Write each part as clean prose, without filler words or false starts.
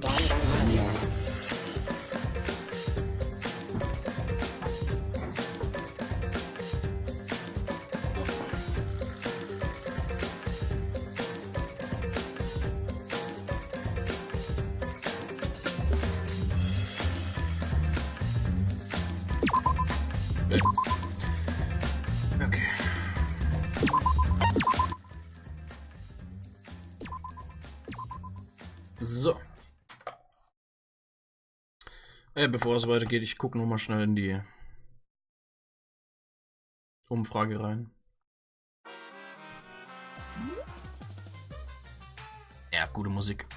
Okay. So. Bevor es weitergeht, ich gucke nochmal schnell in die Umfrage rein. Ja, gute Musik.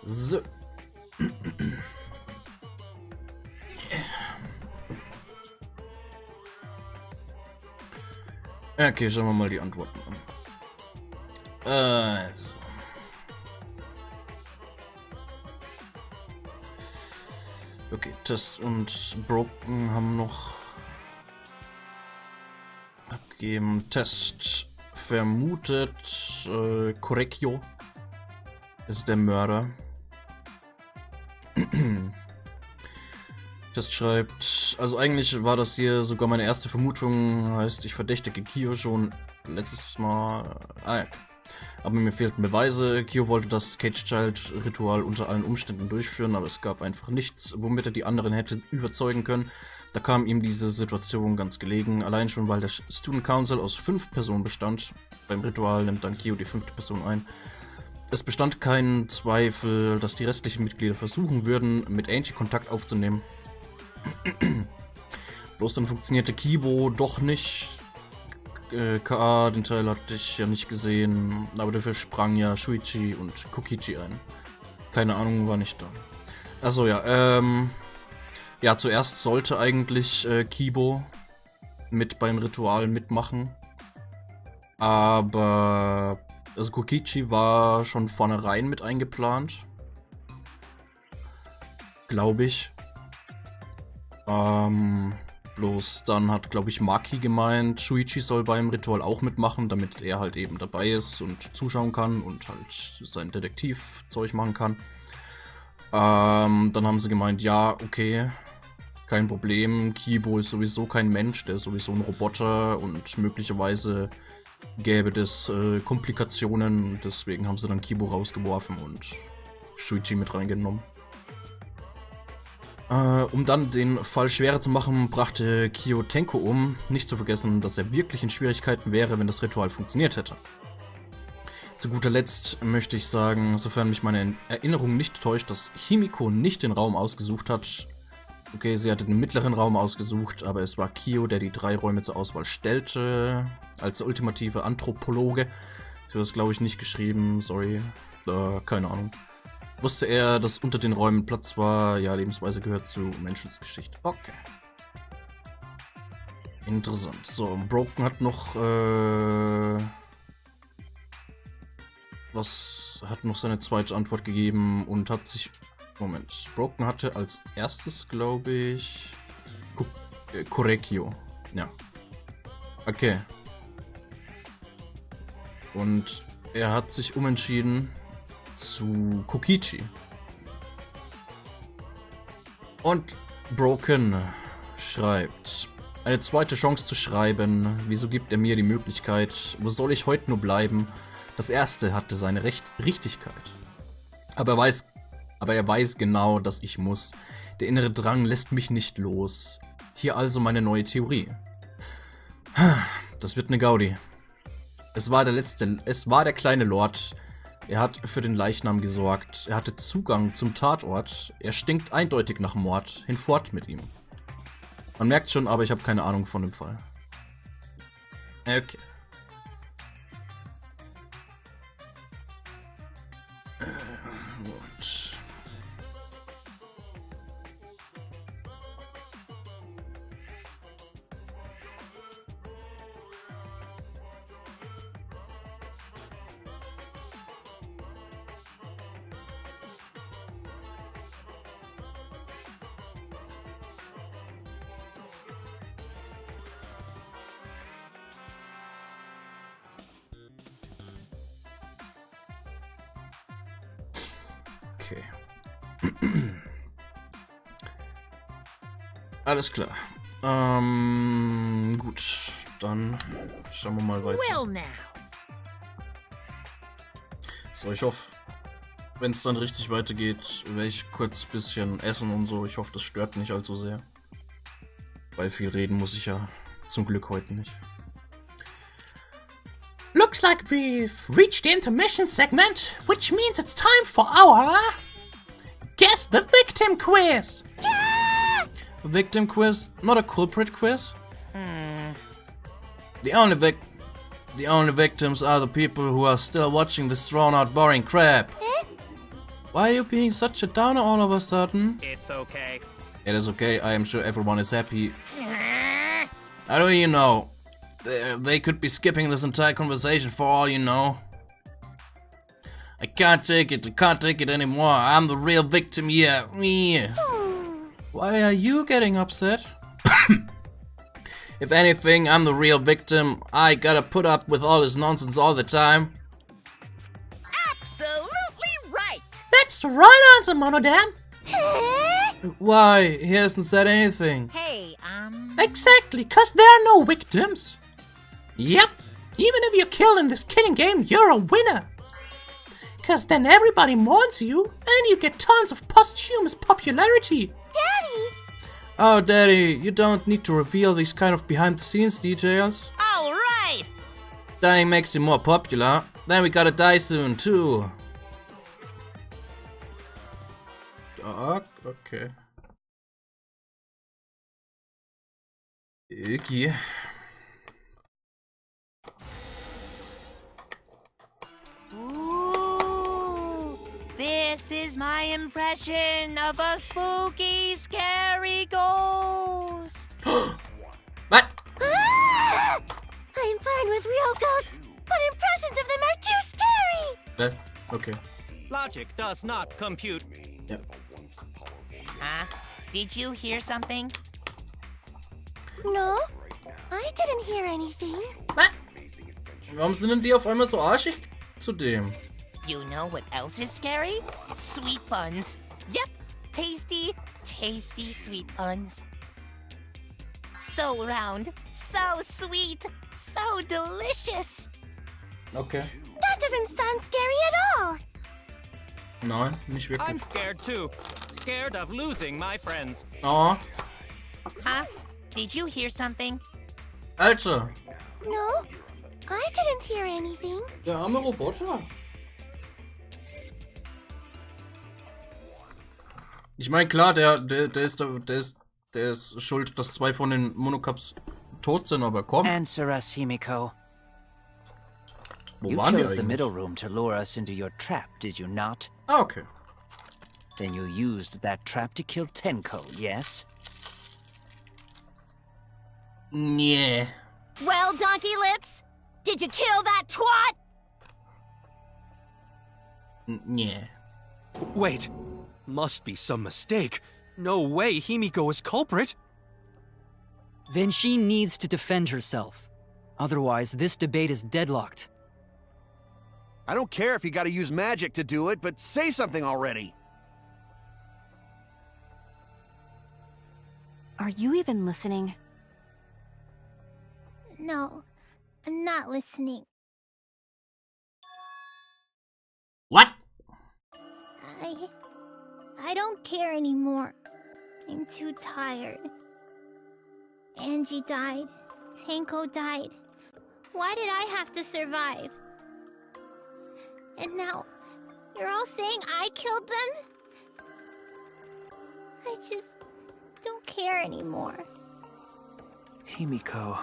So. Okay, schauen wir mal die Antworten an. Also. Okay, Test und Broken haben noch abgegeben. Test vermutet, Correcchio ist der Mörder. Test schreibt, also eigentlich war das hier sogar meine erste Vermutung, heißt, ich verdächtige Kyo schon letztes Mal. Okay. Aber mir fehlten Beweise. Kyo wollte das Cage-Child-Ritual unter allen Umständen durchführen, aber es gab einfach nichts, womit er die anderen hätte überzeugen können. Da kam ihm diese Situation ganz gelegen, allein schon, weil der Student Council aus 5 Personen bestand. Beim Ritual nimmt dann Kyo die 5. Person ein. Es bestand kein Zweifel, dass die restlichen Mitglieder versuchen würden, mit Angie Kontakt aufzunehmen. Bloß dann funktionierte Kibo doch nicht. KA, den Teil hatte ich ja nicht gesehen, aber dafür sprang ja Shuichi und Kokichi ein. Keine Ahnung, war nicht da. Achso, ja, ja, zuerst sollte eigentlich Kibo mit beim Ritual mitmachen. Aber also Kokichi war schon vornherein mit eingeplant. Glaube ich. Bloß dann hat, glaube ich, Maki gemeint, Shuichi soll beim Ritual auch mitmachen, damit er halt eben dabei ist und zuschauen kann und halt sein Detektivzeug machen kann. Dann haben sie gemeint, ja, okay, kein Problem, Kibo ist sowieso kein Mensch, der ist sowieso ein Roboter und möglicherweise gäbe es Komplikationen, deswegen haben sie dann Kibo rausgeworfen und Shuichi mit reingenommen. Um dann den Fall schwerer zu machen, brachte Kyo Tenko um. Nicht zu vergessen, dass er wirklich in Schwierigkeiten wäre, wenn das Ritual funktioniert hätte. Zu guter Letzt möchte ich sagen, sofern mich meine Erinnerung nicht täuscht, dass Himiko nicht den Raum ausgesucht hat. Okay, sie hatte den mittleren Raum ausgesucht, aber es war Kyo, der die 3 Räume zur Auswahl stellte. Als ultimative Anthropologe. Sie hat das, glaube ich, nicht geschrieben, sorry. Keine Ahnung. Wusste er, dass unter den Räumen Platz war? Ja, Lebensweise gehört zu Menschensgeschichte. Okay. Interessant. So, Broken hat noch, hat noch seine zweite Antwort gegeben und hat sich, Moment, Broken hatte als erstes, glaube ich, Correcchio. Ja. Okay. Und er hat sich umentschieden zu Kokichi. Und Broken schreibt, eine zweite Chance zu schreiben, wieso gibt er mir die Möglichkeit, wo soll ich heute nur bleiben? Das erste hatte seine Richtigkeit. Aber er weiß genau, dass ich muss. Der innere Drang lässt mich nicht los. Hier also meine neue Theorie. Das wird eine Gaudi. Es war der kleine Lord. Er hat für den Leichnam gesorgt. Er hatte Zugang zum Tatort. Er stinkt eindeutig nach Mord. Hinfort mit ihm. Man merkt schon, aber ich habe keine Ahnung von dem Fall. Okay. Gut. Okay. Alles klar. Gut. Dann schauen wir mal weiter. So, ich hoffe, wenn es dann richtig weitergeht, werde ich kurz ein bisschen essen und so. Ich hoffe, das stört nicht allzu sehr. Weil viel reden muss ich ja zum Glück heute nicht. Looks like we've reached the intermission segment, which means it's time for our Guess the Victim quiz. Yeah! A victim quiz, not a culprit quiz. The only victims are the people who are still watching this drawn-out, boring crap. Why are you being such a downer all of a sudden? It's okay. It is okay. I am sure everyone is happy. How do you know? They could be skipping this entire conversation for all you know. I can't take it. I can't take it anymore. I'm the real victim here. Me. Why are you getting upset? If anything, I'm the real victim. I gotta put up with all this nonsense all the time. Absolutely right. That's the right answer, Monodam. Why? He hasn't said anything. Hey, Exactly, cause there are no victims. Yep, even if you're killed in this killing game, you're a winner. Cause then everybody mourns you, and you get tons of posthumous popularity. Daddy! Oh, Daddy, you don't need to reveal these kind of behind-the-scenes details. All right. Dying makes you more popular. Then we gotta die soon, too. Okay. Okay. Ooh, this is my impression of a spooky, scary ghost. What? Ah! I'm fine with real ghosts, but impressions of them are too scary. Okay. Logic does not compute. Yep. Huh? Did you hear something? No, I didn't hear anything. Was? Warum sind denn die auf einmal so arschig zu dem? You know what else is scary? Sweet buns. Yep, tasty, tasty sweet buns. So round, so sweet, so delicious. Okay. That doesn't sound scary at all. Nein, nicht wirklich. I'm scared too. Scared of losing my friends. Oh. Huh? Did you hear something? Alter. No, I didn't hear anything. Der arme Roboter. Ich meine, klar, der ist schuld, dass 2 von den Monocaps tot sind, aber komm. Answer us, Himiko. Wo You waren wir chose the eigentlich? middle room to lure us into your trap, did you not? Ah, okay. Then you used that trap to kill Tenko, yes? Yeah. Well, Donkey Lips, did you kill that twat? Yeah. Wait, must be some mistake. No way Himiko is culprit. Then she needs to defend herself. Otherwise, this debate is deadlocked. I don't care if you gotta use magic to do it, but say something already. Are you even listening? No, I'm not listening. What? I don't care anymore. I'm too tired. Angie died. Tenko died. Why did I have to survive? And now, you're all saying I killed them? I just don't care anymore. Himiko.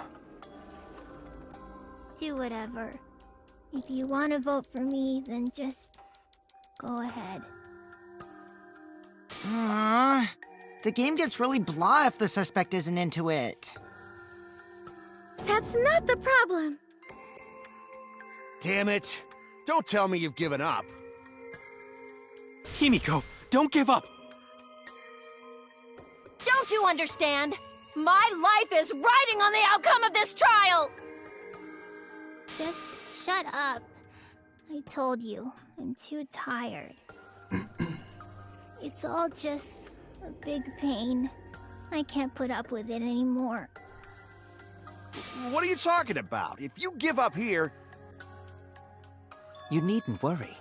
Do whatever. If you want to vote for me, then just go ahead. The game gets really blah if the suspect isn't into it. That's not the problem. Damn it. Don't tell me you've given up. Himiko, don't give up. Don't you understand? My life is riding on the outcome of this trial! Just shut up. I told you, I'm too tired. It's all just a big pain. I can't put up with it anymore. What are you talking about? If you give up here... You needn't worry.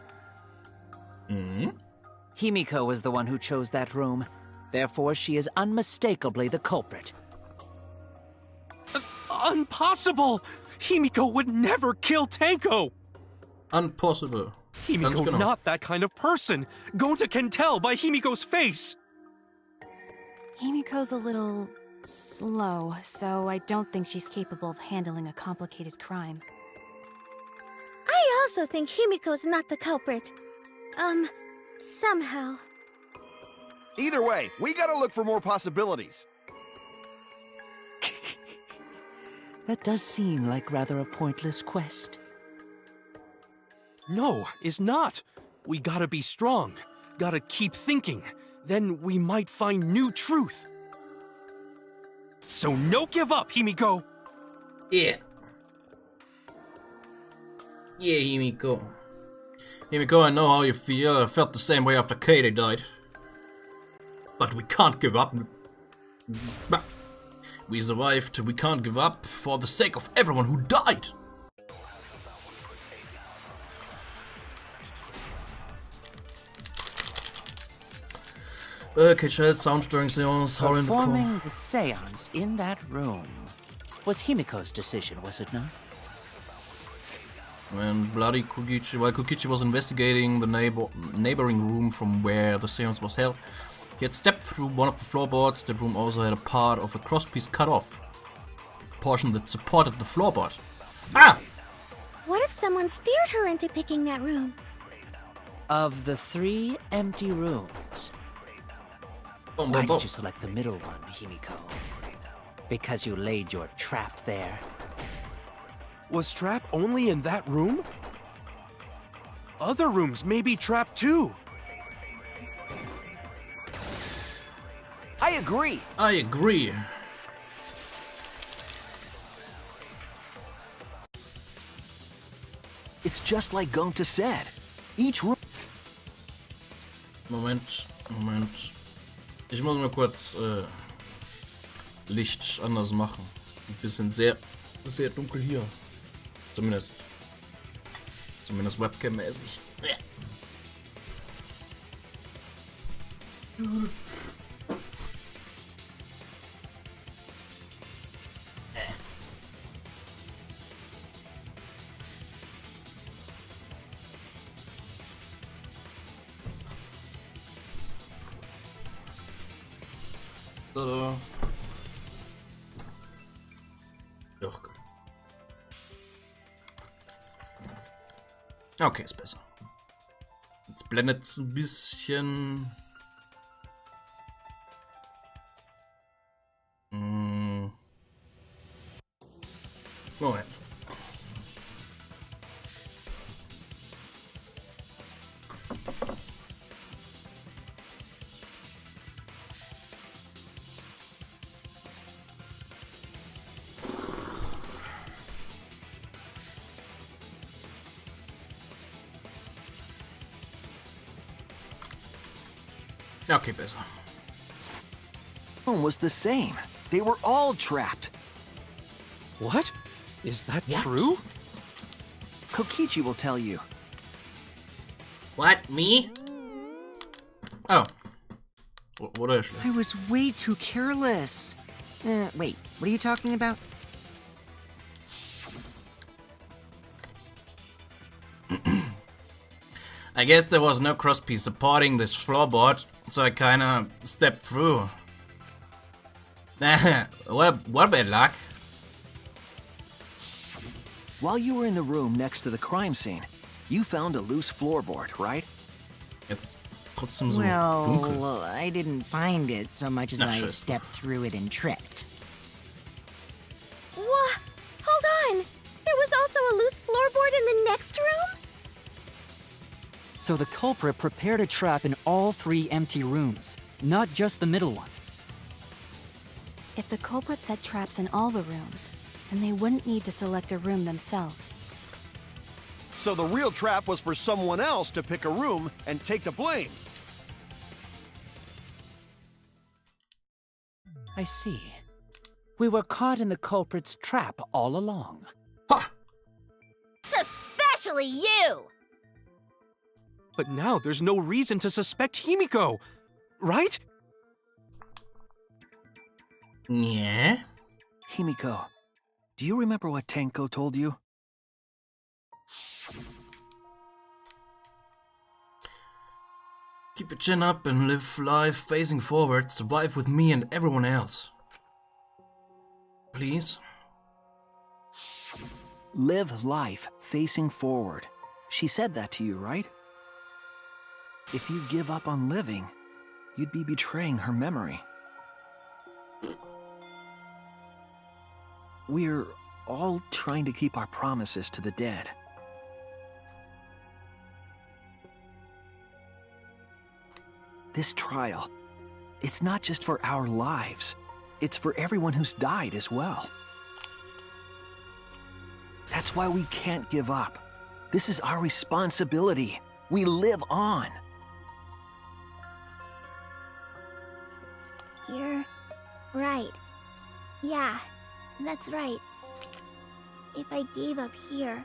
Himiko was the one who chose that room. Therefore, she is unmistakably the culprit. Impossible! Himiko would never kill Tenko! Impossible. Himiko not that kind of person. Gonta can tell by Himiko's face. Himiko's a little slow, so I don't think she's capable of handling a complicated crime. I also think Himiko's not the culprit. Somehow. Either way, we gotta look for more possibilities. That does seem like rather a pointless quest. No, it's not. We gotta be strong. Gotta keep thinking. Then we might find new truth. So no give up, Himiko! Yeah. Yeah, Himiko. Himiko, I know how you feel. I felt the same way after Katie died. But we can't give up. We survived. We can't give up for the sake of everyone who died. Okay, child, sound during seance. Performing the seance in that room was Himiko's decision, was it not? When bloody Kokichi, while Kokichi was investigating the neighboring room from where the seance was held, he had stepped through one of the floorboards. The room also had a part of a crosspiece cut off. Portion that supported the floorboard. Ah! What if someone steered her into picking that room? Of the 3 empty rooms, why did you select the middle one, Himiko? Because you laid your trap there? Was trap only in that room? Other rooms may be trapped too. I agree. I agree. It's just like Gonta said. Each room... Moment. Ich muss mal kurz Licht anders machen. Ein bisschen sehr dunkel hier. Zumindest Webcam-mäßig. So. Doch. Okay, ist besser. Jetzt blendet es ein bisschen. Moment. Okay, besser. Room was the same. They were all trapped. What? Is that true? Kokichi will tell you. What? Me? Oh. What actually? I was way too careless. Wait, what are you talking about? I guess there was no crosspiece supporting this floorboard, so I kinda stepped through. What bad luck. While you were in the room next to the crime scene, you found a loose floorboard, right? Jetzt trotzdem so dunkel. Well, I didn't find it so much as Na, I scheiße. stepped through it and tripped. What? Hold on! There was also a loose floorboard in the next room? So the culprit prepared a trap in all 3 empty rooms, not just the middle one. If the culprit set traps in all the rooms, then they wouldn't need to select a room themselves. So the real trap was for someone else to pick a room and take the blame. I see. We were caught in the culprit's trap all along. Especially you! But now there's no reason to suspect Himiko, right? Yeah? Himiko, do you remember what Tenko told you? Keep your chin up and live life facing forward, survive with me and everyone else. Please? Live life facing forward. She said that to you, right? If you give up on living, you'd be betraying her memory. We're all trying to keep our promises to the dead. This trial, it's not just for our lives. It's for everyone who's died as well. That's why we can't give up. This is our responsibility. We live on. You're right. Yeah, that's right. If I gave up here,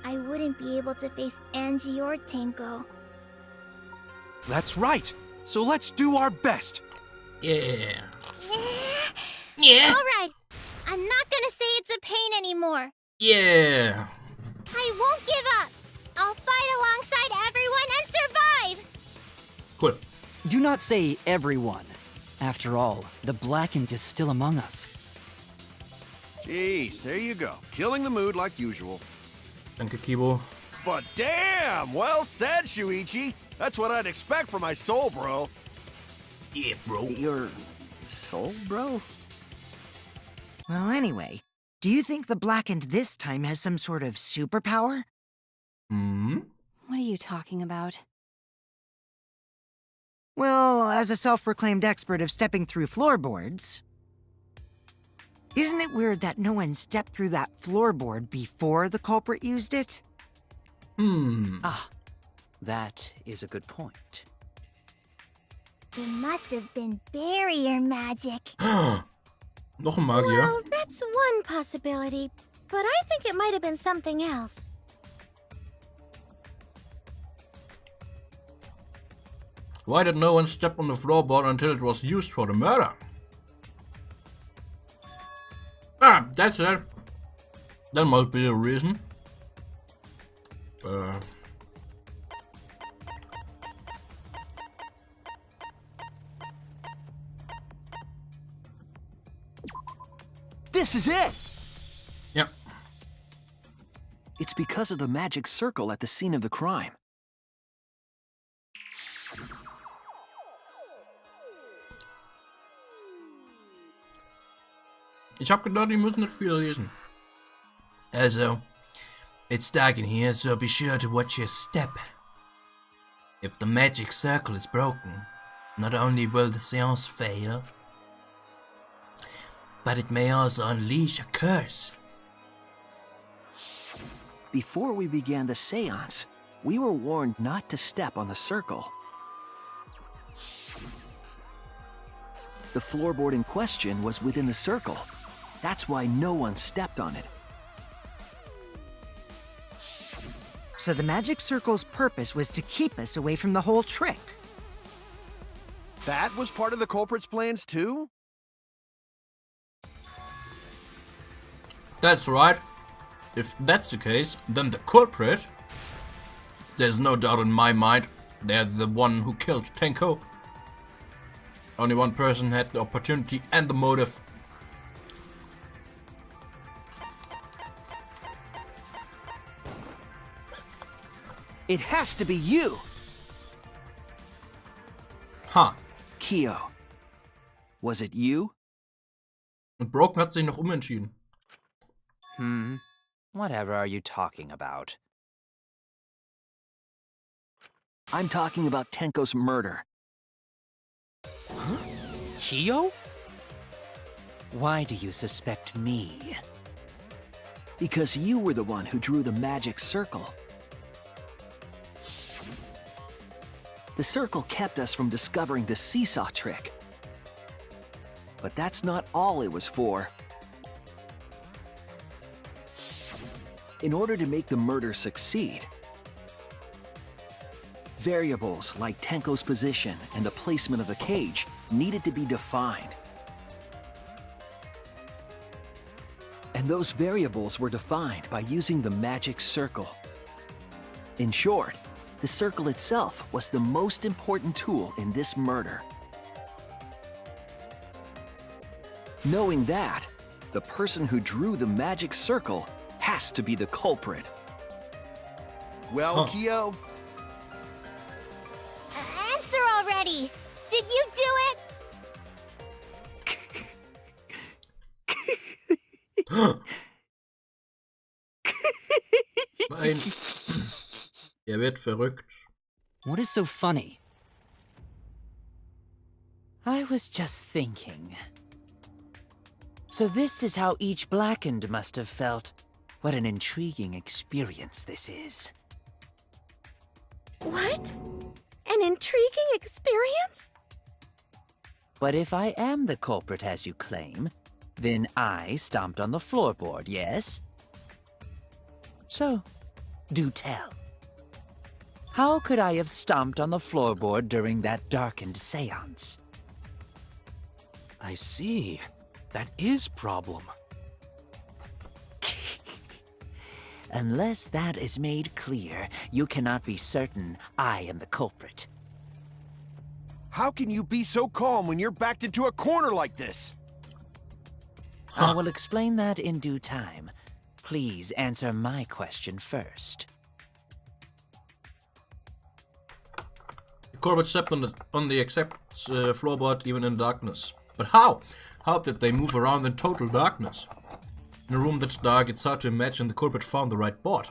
I wouldn't be able to face Angie or Tenko. That's right. So let's do our best. Yeah. Yeah. Alright, I'm not gonna say it's a pain anymore. Yeah. I won't give up. I'll fight alongside everyone and survive. Cool. Do not say everyone. After all, the Blackened is still among us. Jeez, there you go. Killing the mood like usual. Danke, Kibo. But damn, well said, Shuichi. That's what I'd expect from my soul, bro. Yeah, bro. Your soul, bro? Well, anyway, do you think the Blackened this time has some sort of superpower? Hmm? What are you talking about? Well, as a self-proclaimed expert of stepping through floorboards, isn't it weird that no one stepped through that floorboard before the culprit used it? Ah, that is a good point. It must have been barrier magic. Noch ein Magier. Well, that's one possibility, but I think it might have been something else. Why did no one step on the floorboard until it was used for the murder? Ah, that's it. That might be the reason. This is it! Yeah. It's because of the magic circle at the scene of the crime. Ich hab gedacht, die müssen nicht viel lesen. Also, it's dark in here, so be sure to watch your step. If the magic circle is broken, not only will the seance fail, but it may also unleash a curse. Before we began the seance, we were warned not to step on the circle. The floorboard in question was within the circle. That's why no one stepped on it. So the magic circle's purpose was to keep us away from the whole trick. That was part of the culprit's plans too? That's right. If that's the case, then the culprit, there's no doubt in my mind, they're the one who killed Tenko. Only one person had the opportunity and the motive. It has to be you! Ha. Kyo. Was it you? Und Broken hat sich noch umentschieden. Whatever are you talking about? I'm talking about Tenko's murder. Huh? Kyo? Why do you suspect me? Because you were the one who drew the magic circle. The circle kept us from discovering the seesaw trick. But that's not all it was for. In order to make the murder succeed, variables like Tenko's position and the placement of the cage needed to be defined. And those variables were defined by using the magic circle. In short, the circle itself was the most important tool in this murder. Knowing that, the person who drew the magic circle has to be the culprit. Well, Kyo? Answer already! Did you do it? Nein. Wird verrückt. What is so funny? I was just thinking. So this is how each Blackened must have felt. What an intriguing experience this is. What? An intriguing experience? But if I am the culprit as you claim, then I stomped on the floorboard, yes? So, do tell. How could I have stomped on the floorboard during that darkened seance? I see. That is problem. Unless that is made clear, you cannot be certain I am the culprit. How can you be so calm when you're backed into a corner like this? I will explain that in due time. Please answer my question first. The culprit stepped on the floorboard even in darkness. But how? How did they move around in total darkness? In a room that's dark, it's hard to imagine the culprit found the right board.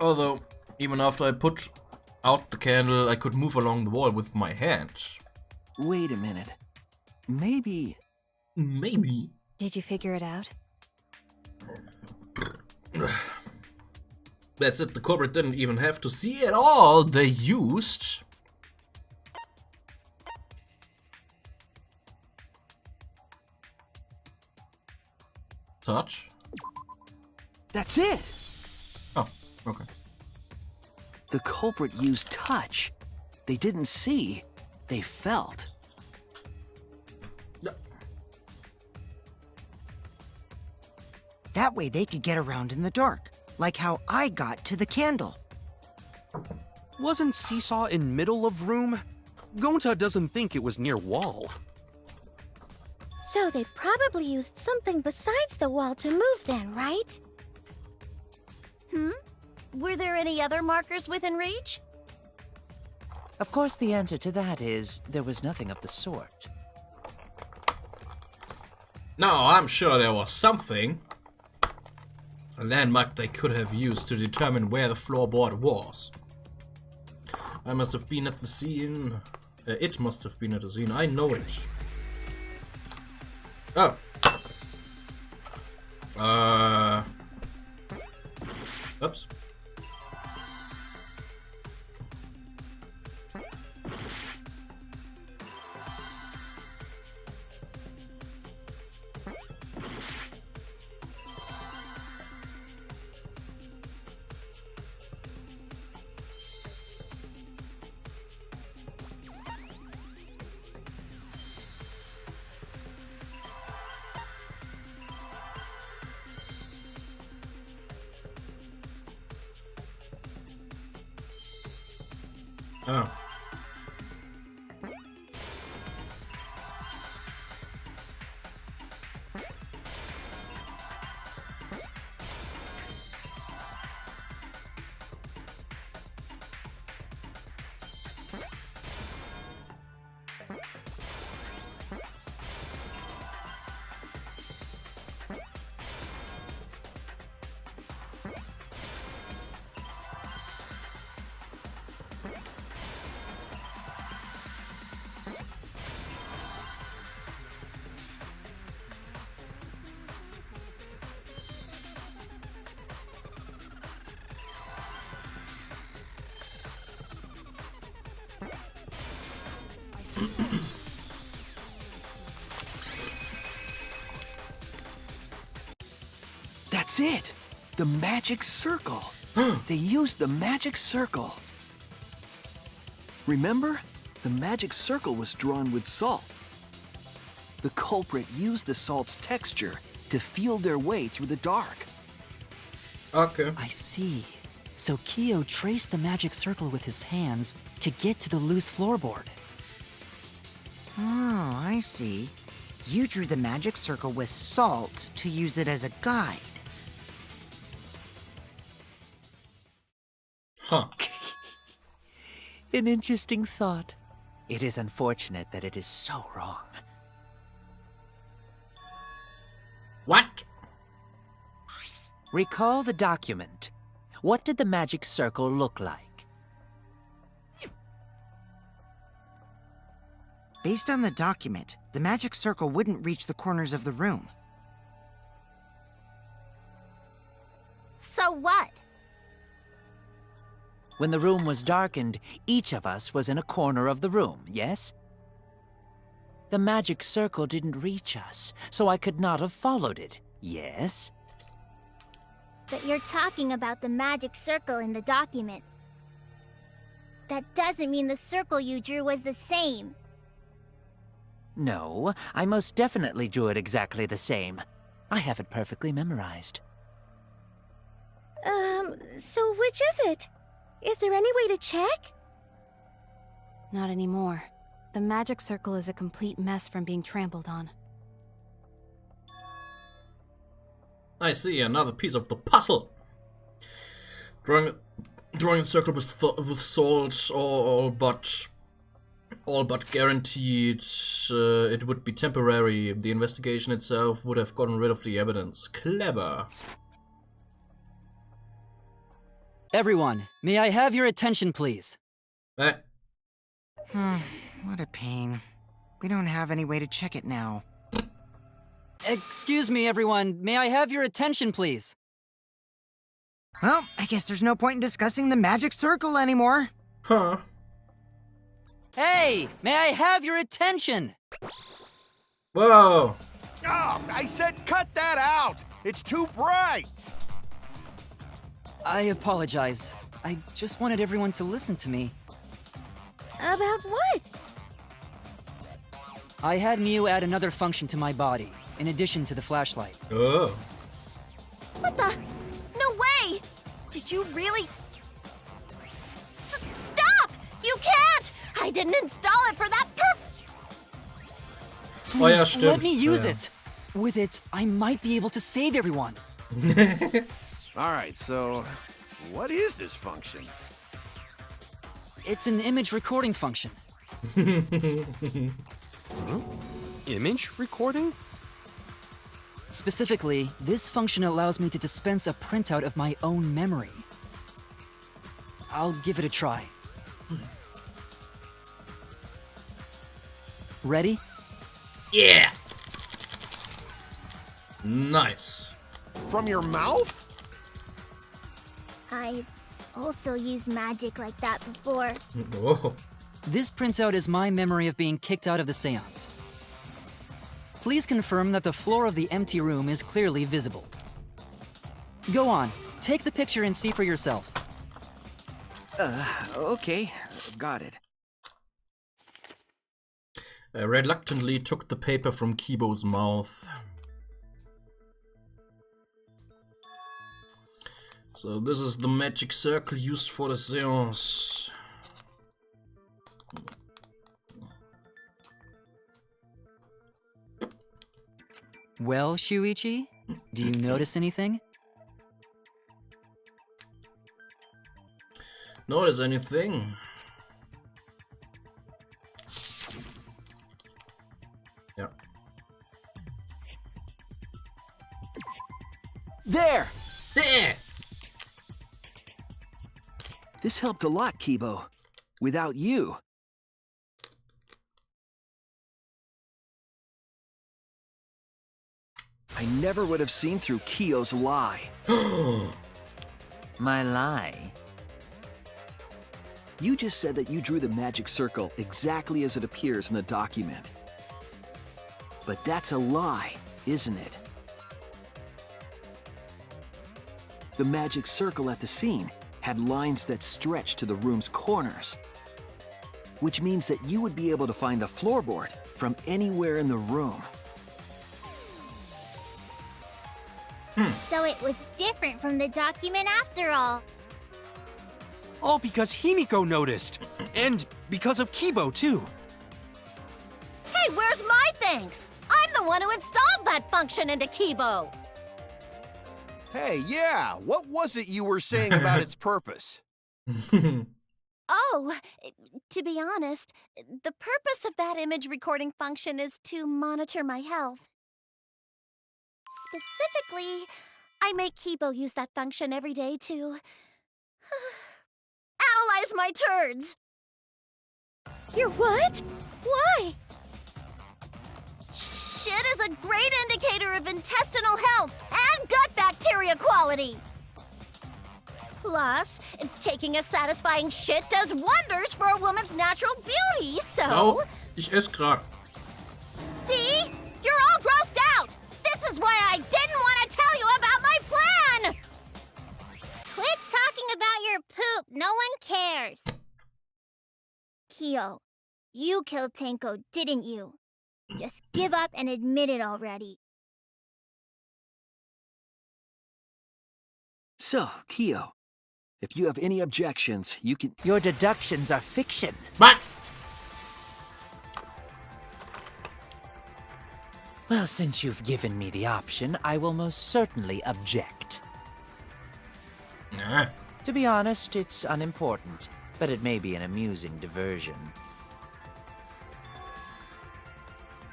Although, even after I put out the candle, I could move along the wall with my hand. Wait a minute. Maybe... Did you figure it out? That's it, the culprit didn't even have to see at all. They used... touch? That's it! Oh, okay. The culprit used touch. They didn't see, they felt. That way they could get around in the dark, like how I got to the candle. Wasn't Seesaw in middle of room? Gonta doesn't think it was near wall. So they probably used something besides the wall to move then, right? Were there any other markers within reach? Of course, the answer to that is there was nothing of the sort. No, I'm sure there was something. A landmark they could have used to determine where the floorboard was. I must have been at the scene. It must have been at the scene. I know it. Oh. Oops. Oh. it! The magic circle! They used the magic circle! Remember? The magic circle was drawn with salt. The culprit used the salt's texture to feel their way through the dark. Okay. I see. So Kyo traced the magic circle with his hands to get to the loose floorboard. Oh, I see. You drew the magic circle with salt to use it as a guide. Huh. An interesting thought. It is unfortunate that it is so wrong. What? Recall the document. What did the magic circle look like? Based on the document, the magic circle wouldn't reach the corners of the room. So what? When the room was darkened, each of us was in a corner of the room, yes? The magic circle didn't reach us, so I could not have followed it, yes? But you're talking about the magic circle in the document. That doesn't mean the circle you drew was the same. No, I most definitely drew it exactly the same. I have it perfectly memorized. So which is it? Is there any way to check? Not anymore. The magic circle is a complete mess from being trampled on. I see another piece of the puzzle. Drawing a circle with salt, all but guaranteed it would be temporary. The investigation itself would have gotten rid of the evidence. Clever. Everyone, may I have your attention, please? What a pain. We don't have any way to check it now. Excuse me, everyone. May I have your attention, please? Well, I guess there's no point in discussing the magic circle anymore. Huh. Hey, may I have your attention? Whoa. Oh, I said cut that out! It's too bright! I apologize. I just wanted everyone to listen to me. About what? I had Miu add another function to my body, in addition to the flashlight. Oh. What the? No way! Did you really? Stop! You can't! I didn't install it for that Oh ja, Please, stimmt. let me use Ja. it. With it, I might be able to save everyone. Alright, so what is this function? It's an image recording function. Image recording? Specifically, this function allows me to dispense a printout of my own memory. I'll give it a try. Ready? Yeah. Nice. From your mouth? I've also used magic like that before. Oh. This printout is my memory of being kicked out of the seance. Please confirm that the floor of the empty room is clearly visible. Go on, take the picture and see for yourself. Okay, got it. I reluctantly took the paper from Kibo's mouth. So this is the magic circle used for the seance. Well, Shuichi, do you notice anything? Notice anything? Yeah. There! There! This helped a lot, Kibo. Without you. I never would have seen through Kyo's lie. My lie? You just said that you drew the magic circle exactly as it appears in the document. But that's a lie, isn't it? The magic circle at the scene had lines that stretched to the room's corners, which means that you would be able to find the floorboard from anywhere in the room. So it was different from the document after all. All because Himiko noticed. And because of Kibo, too. Hey, where's my thanks? I'm the one who installed that function into Kibo. Hey, yeah, what was it you were saying about its purpose? Oh, to be honest, the purpose of that image recording function is to monitor my health. Specifically, I make Kibo use that function every day to analyze my turds. Your what? Why? Shit is a great indicator of intestinal health and gut bacteria quality. Plus, taking a satisfying shit does wonders for a woman's natural beauty, so... Frau, ich esse grad. See? You're all grossed out! This is why I didn't want to tell you about my plan! Quit talking about your poop. No one cares. Kyo, you killed Tenko, didn't you? Just give up and admit it already. So, Kyo, if you have any objections, you can... Your deductions are fiction. What? Well, since you've given me the option, I will most certainly object. Nah. To be honest, it's unimportant, but it may be an amusing diversion.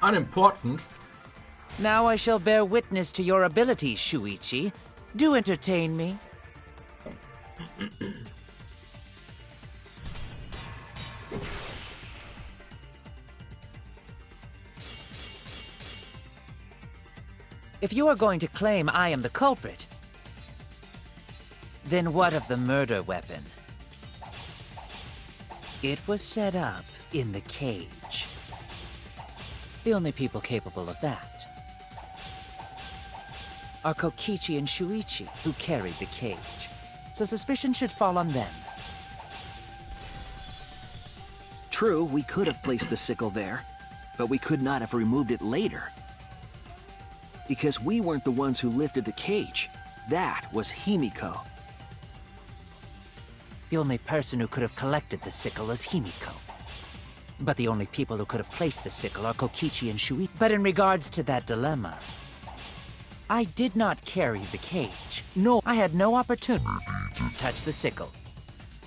Unimportant? Now I shall bear witness to your abilities, Shuichi. Do entertain me. If you are going to claim I am the culprit, then what of the murder weapon? It was set up in the cage. The only people capable of that are Kokichi and Shuichi, who carried the cage. So suspicion should fall on them. True, we could have placed the sickle there, but we could not have removed it later. Because we weren't the ones who lifted the cage. That was Himiko. The only person who could have collected the sickle is Himiko. But the only people who could have placed the sickle are Kokichi and Shuichi. But in regards to that dilemma, I did not carry the cage. No, I had no opportunity to touch the sickle.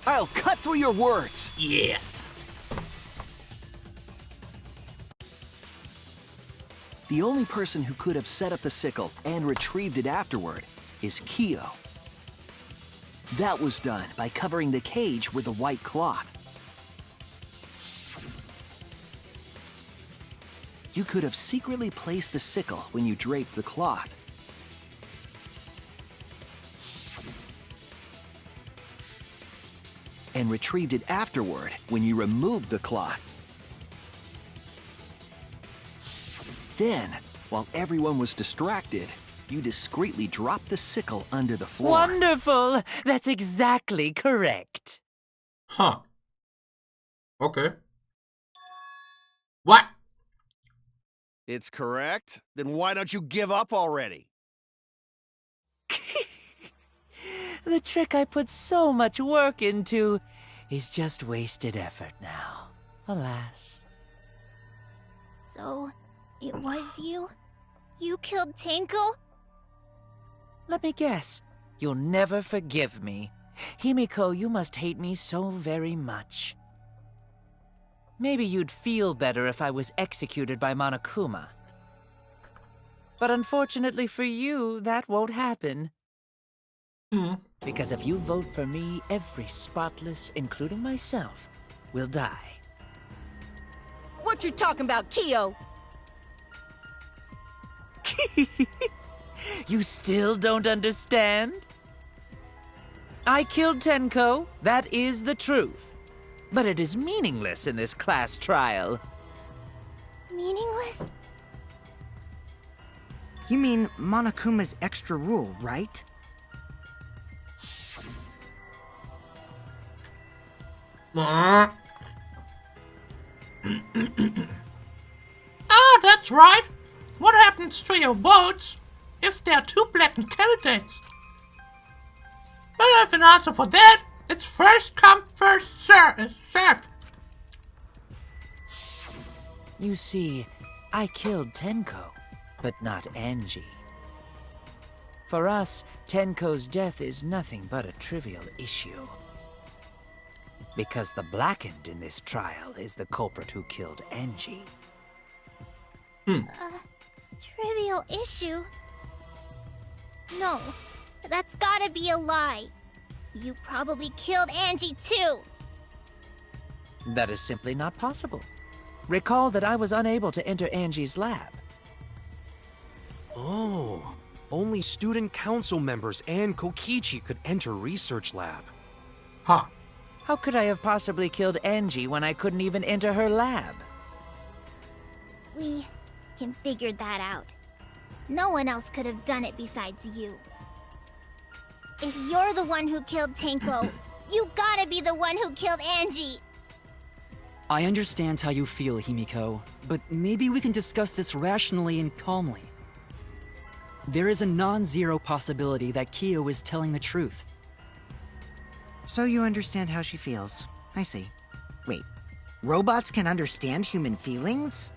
I'll cut through your words! Yeah. The only person who could have set up the sickle and retrieved it afterward is Kyo. That was done by covering the cage with a white cloth. You could have secretly placed the sickle when you draped the cloth. And retrieved it afterward when you removed the cloth. Then, while everyone was distracted, you discreetly dropped the sickle under the floor. Wonderful! That's exactly correct. Huh. Okay. What? It's correct? Then why don't you give up already? The trick I put so much work into is just wasted effort now. Alas. So, it was you? You killed Tenko? Let me guess. You'll never forgive me. Himiko, you must hate me so very much. Maybe you'd feel better if I was executed by Monokuma. But unfortunately for you, that won't happen. Because if you vote for me, every spotless, including myself, will die. What you talking about, Kyo? You still don't understand? I killed Tenko, that is the truth. But it is meaningless in this class trial. Meaningless? You mean Monokuma's extra rule, right? Ah, that's right. What happens to your votes if there are two blackened candidates? Well, I have an answer for that. It's first come, first served. You see, I killed Tenko, but not Angie. For us, Tenko's death is nothing but a trivial issue. Because the blackened in this trial is the culprit who killed Angie. Trivial issue? No, that's gotta be a lie. You probably killed Angie too. That is simply not possible. Recall that I was unable to enter Angie's lab. Oh, only student council members and Kokichi could enter research lab. Ha! How could I have possibly killed Angie when I couldn't even enter her lab? We can figure that out. No one else could have done it besides you. If you're the one who killed Tenko, you gotta be the one who killed Angie. I understand how you feel, Himiko, but maybe we can discuss this rationally and calmly. There is a non-zero possibility that Kyo is telling the truth. So you understand how she feels. I see. Wait, robots can understand human feelings?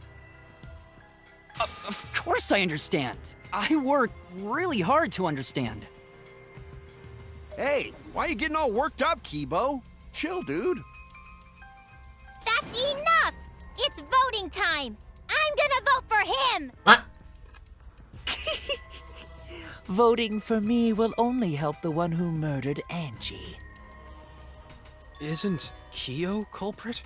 Of course I understand. I work really hard to understand. Hey, why you getting all worked up, Kibo? Chill, dude. That's enough! It's voting time! I'm gonna vote for him! What? Voting for me will only help the one who murdered Angie. Isn't Kyo culprit?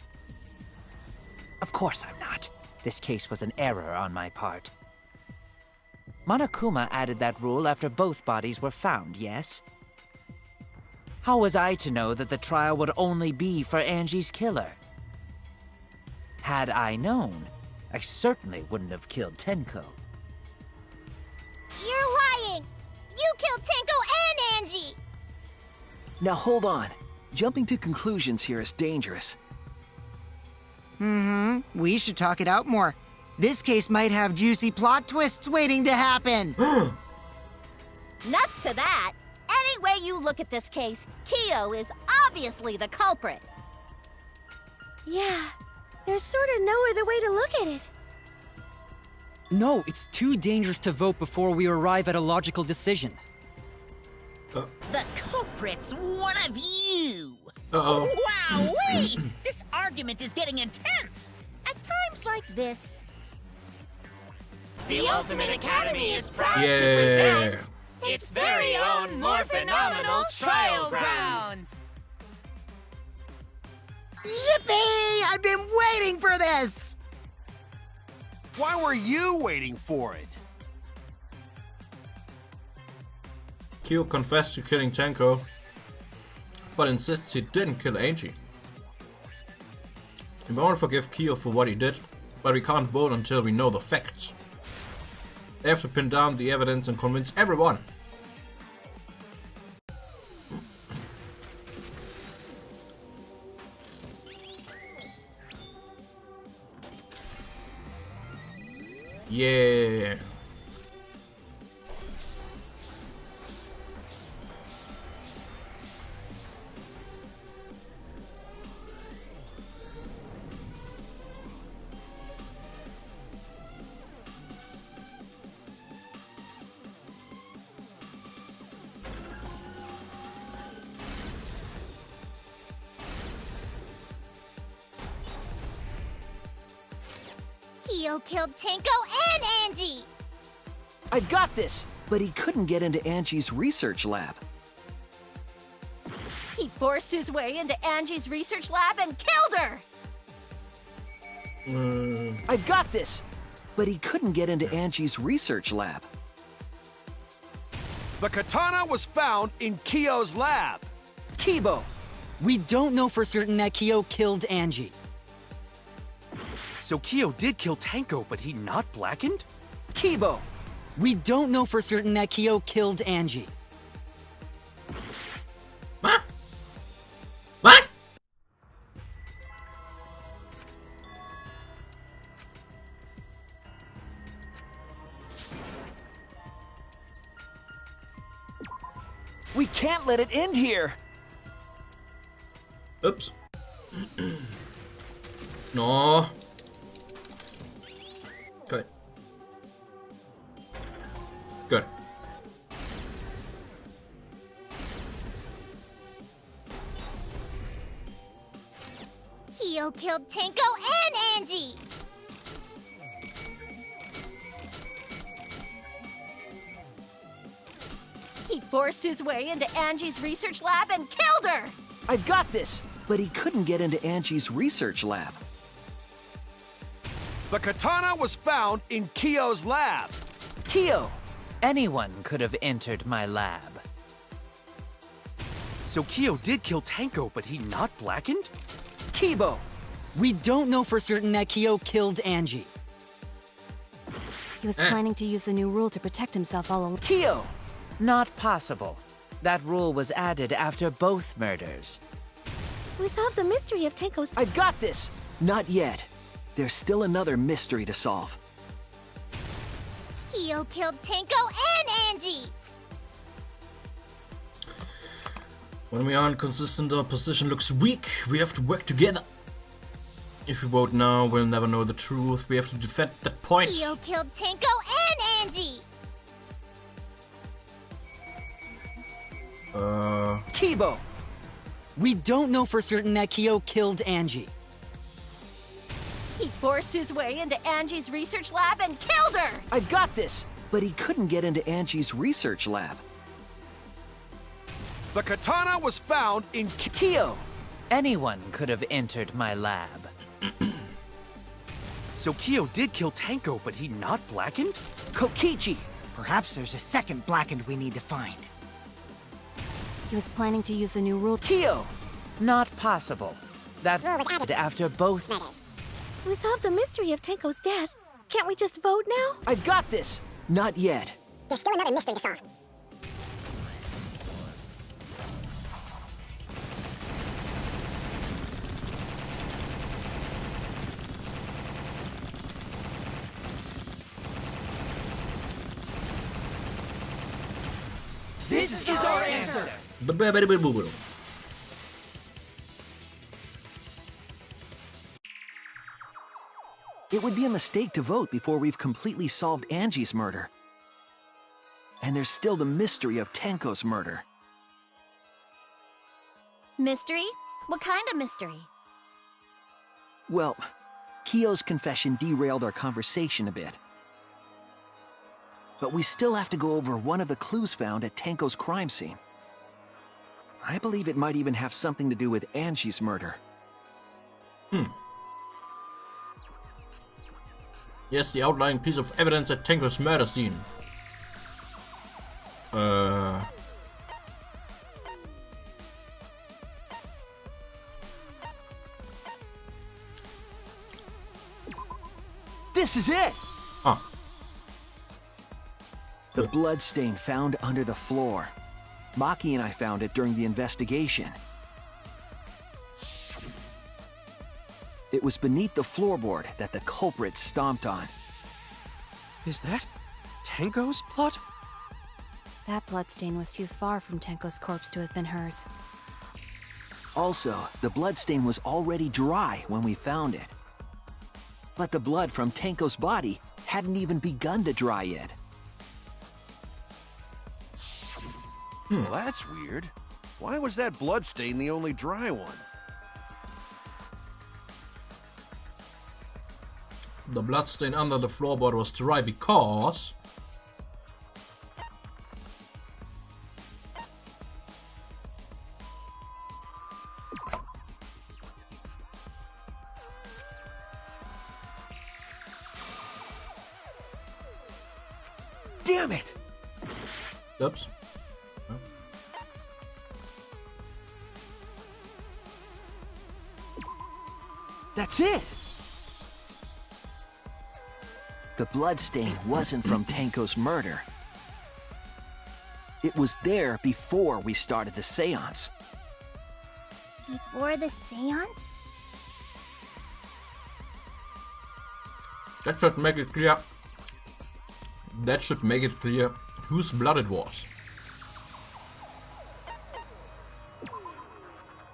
Of course I'm not. This case was an error on my part. Monokuma added that rule after both bodies were found, yes? How was I to know that the trial would only be for Angie's killer? Had I known, I certainly wouldn't have killed Tenko. You're lying! You killed Tenko and Angie! Now hold on. Jumping to conclusions here is dangerous. We should talk it out more. This case might have juicy plot twists waiting to happen. Nuts to that! Any way you look at this case, Kyo is obviously the culprit. Yeah, there's sort of no other way to look at it. No, it's too dangerous to vote before we arrive at a logical decision. The culprit's one of you! Uh-oh. Wow-wee! This argument is getting intense! At times like this... The Ultimate Academy is proud to present its very own more phenomenal trial grounds! Yippee! I've been waiting for this! Why were you waiting for it? Kyo confessed to killing Tenko, but insists he didn't kill Angie. We won't forgive Kyo for what he did, but we can't vote until we know the facts. They have to pin down the evidence and convince everyone. Yeah. Kyo killed Tenko and Angie! I've got this! But he couldn't get into Angie's research lab. He forced his way into Angie's research lab and killed her! I've got this! But he couldn't get into Angie's research lab. The katana was found in Kyo's lab. Kibo! We don't know for certain that Kyo killed Angie. So Kyo did kill Tenko, but he not blackened? Kibo! We don't know for certain that Kyo killed Angie. What? What? We can't let it end here! Oops. No. Okay. Good. Kyo killed Tenko and Angie! He forced his way into Angie's research lab and killed her! I've got this! But he couldn't get into Angie's research lab. The katana was found in Kyo's lab. Kyo! Anyone could have entered my lab. So Kyo did kill Tenko, but he not blackened? Kibo! We don't know for certain that Kyo killed Angie. He was planning to use the new rule to protect himself all along. Kyo! Not possible. That rule was added after both murders. We solved the mystery of Tenko's. I've got this! Not yet. There's still another mystery to solve. Kyo killed Tenko and Angie! When we aren't consistent, our position looks weak. We have to work together. If we vote now, we'll never know the truth. We have to defend that point. Kyo killed Tenko and Angie! Kibo! We don't know for certain that Kyo killed Angie. He forced his way into Angie's research lab and killed her! I've got this! But he couldn't get into Angie's research lab. The katana was found in Kyo! Anyone could have entered my lab. So Kyo did kill Tenko, but he not blackened? Kokichi! Perhaps there's a second blackened we need to find. He was planning to use the new rule. Kyo! Not possible. That rule was added after both murders. We solved the mystery of Tenko's death. Can't we just vote now? I've got this! Not yet. There's still another mystery to solve. This is our answer! It would be a mistake to vote before we've completely solved Angie's murder. And there's still the mystery of Tenko's murder. Mystery? What kind of mystery? Well, Kyo's confession derailed our conversation a bit. But we still have to go over one of the clues found at Tenko's crime scene. I believe it might even have something to do with Angie's murder. Yes, the outlying piece of evidence at Tenko's murder scene. This is it! Ah. The bloodstain found under the floor. Maki and I found it during the investigation. It was beneath the floorboard that the culprit stomped on. Is that Tenko's blood? That bloodstain was too far from Tenko's corpse to have been hers. Also, the bloodstain was already dry when we found it. But the blood from Tenko's body hadn't even begun to dry yet. Well, that's weird. Why was that bloodstain the only dry one? The bloodstain under the floorboard was dry because... Damn it! Oops. That's it! The bloodstain wasn't from Tenko's murder. It was there before we started the seance. Before the seance? That should make it clear. That should make it clear whose blood it was.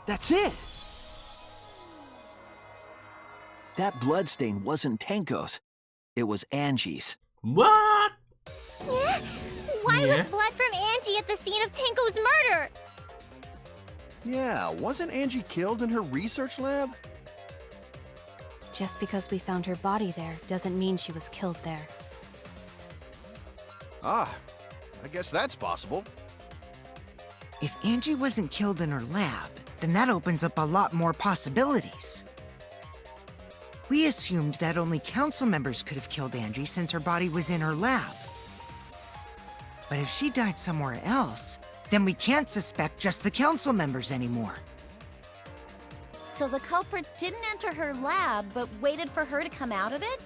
That's it! That bloodstain wasn't Tenko's. It was Angie's. What? Why was blood from Angie at the scene of Tenko's murder? Yeah, wasn't Angie killed in her research lab? Just because we found her body there doesn't mean she was killed there. Ah, I guess that's possible. If Angie wasn't killed in her lab, then that opens up a lot more possibilities. We assumed that only council members could have killed Angie since her body was in her lab. But if she died somewhere else, then we can't suspect just the council members anymore. So the culprit didn't enter her lab, but waited for her to come out of it?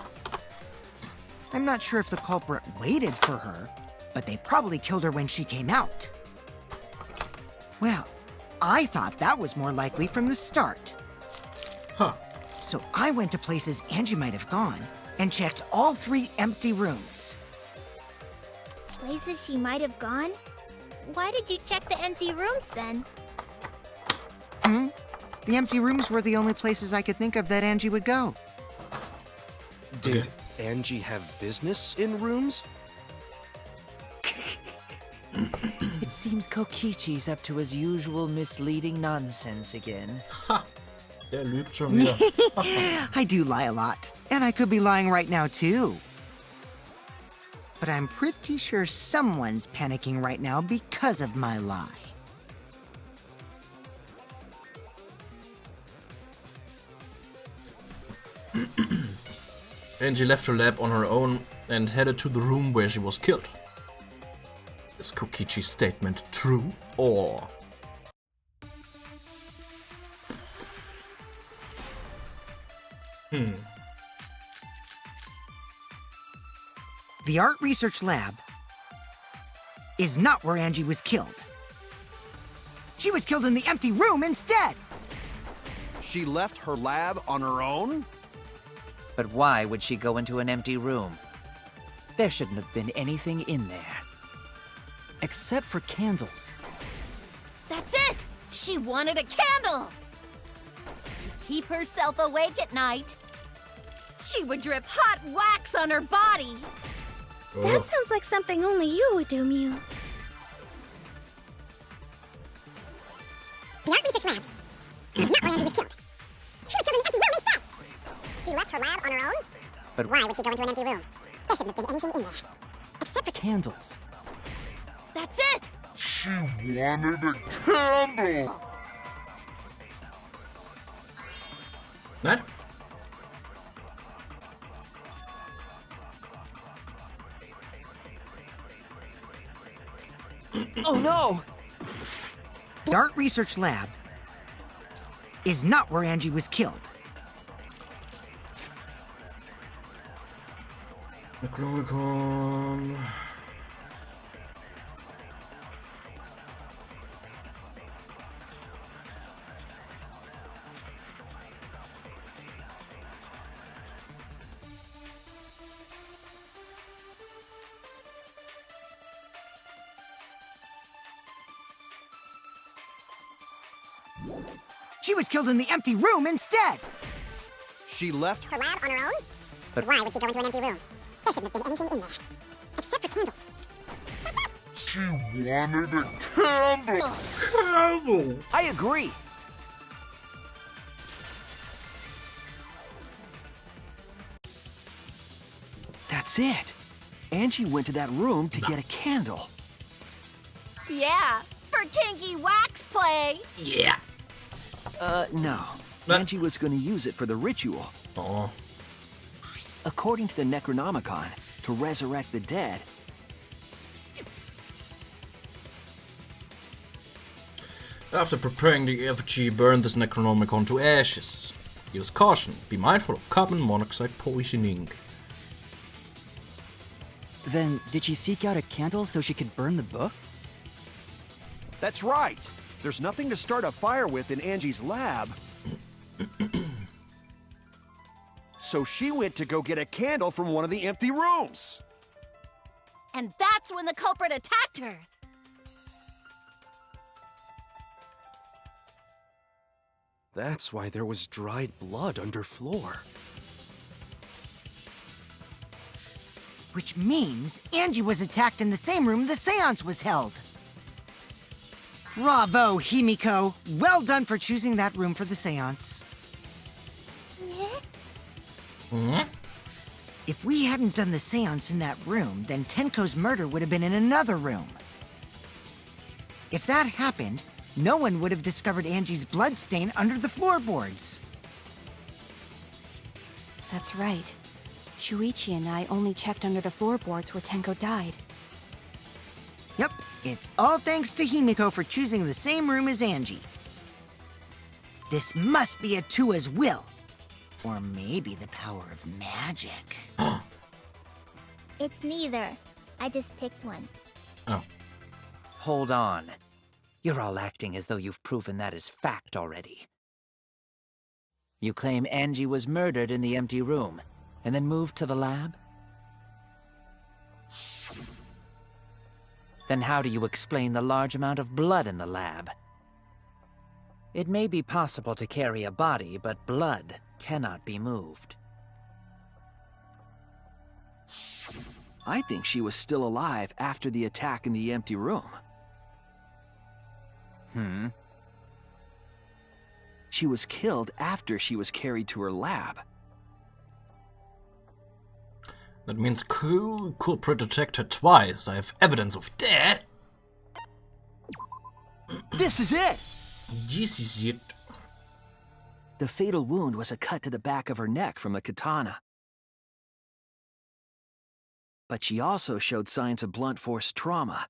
I'm not sure if the culprit waited for her, but they probably killed her when she came out. Well, I thought that was more likely from the start. Huh. So I went to places Angie might have gone and checked all 3 empty rooms. Places she might have gone? Why did you check the empty rooms then? The empty rooms were the only places I could think of that Angie would go. Did Angie have business in rooms? It seems Kokichi's up to his usual misleading nonsense again. Ha! Der lügt schon wieder. I do lie a lot, and I could be lying right now too. But I'm pretty sure someone's panicking right now because of my lie. Angie left her lab on her own and headed to the room where she was killed. Is Kokichi's statement true, or... The art research lab is not where Angie was killed. She was killed in the empty room instead! She left her lab on her own? But why would she go into an empty room? There shouldn't have been anything in there. Except for candles. That's it! She wanted a candle! To keep herself awake at night. She would drip hot wax on her body. That sounds like something only you would do, Mew. The art research lab is not where Angie was killed. She was killed in the empty room instead! She left her lab on her own? But why would she go into an empty room? There shouldn't have been anything in there. Except for candles. That's it! She wanted a candle! Nein? Oh no! The art research lab is not where Angie was killed. Necronomicon. She was killed in the empty room instead! She left her lab on her own? But why would she go into an empty room? There shouldn't have been anything in there. Except for candles. She wanted a candle! Candle! I agree. That's it. Angie went to that room to get a candle. Yeah, for kinky wax play. Yeah. No. Angie was going to use it for the ritual. Oh. According to the Necronomicon, to resurrect the dead. After preparing the effigy, burn this Necronomicon to ashes. Use caution. Be mindful of carbon monoxide poisoning. Then, did she seek out a candle so she could burn the book? That's right. There's nothing to start a fire with in Angie's lab. So she went to go get a candle from one of the empty rooms. And that's when the culprit attacked her. That's why there was dried blood underfloor. Which means Angie was attacked in the same room the seance was held. Bravo, Himiko! Well done for choosing that room for the seance. If we hadn't done the seance in that room, then Tenko's murder would have been in another room. If that happened, no one would have discovered Angie's bloodstain under the floorboards. That's right. Shuichi and I only checked under the floorboards where Tenko died. Yep, it's all thanks to Himiko for choosing the same room as Angie. This must be Atua's will. Or maybe the power of magic. It's neither. I just picked one. Oh. Hold on. You're all acting as though you've proven that as fact already. You claim Angie was murdered in the empty room, and then moved to the lab? Then how do you explain the large amount of blood in the lab? It may be possible to carry a body, but blood cannot be moved. I think she was still alive after the attack in the empty room. She was killed after she was carried to her lab. That means culprit detected twice. I have evidence of that. This is it! This is it. The fatal wound was a cut to the back of her neck from the katana. But she also showed signs of blunt force trauma,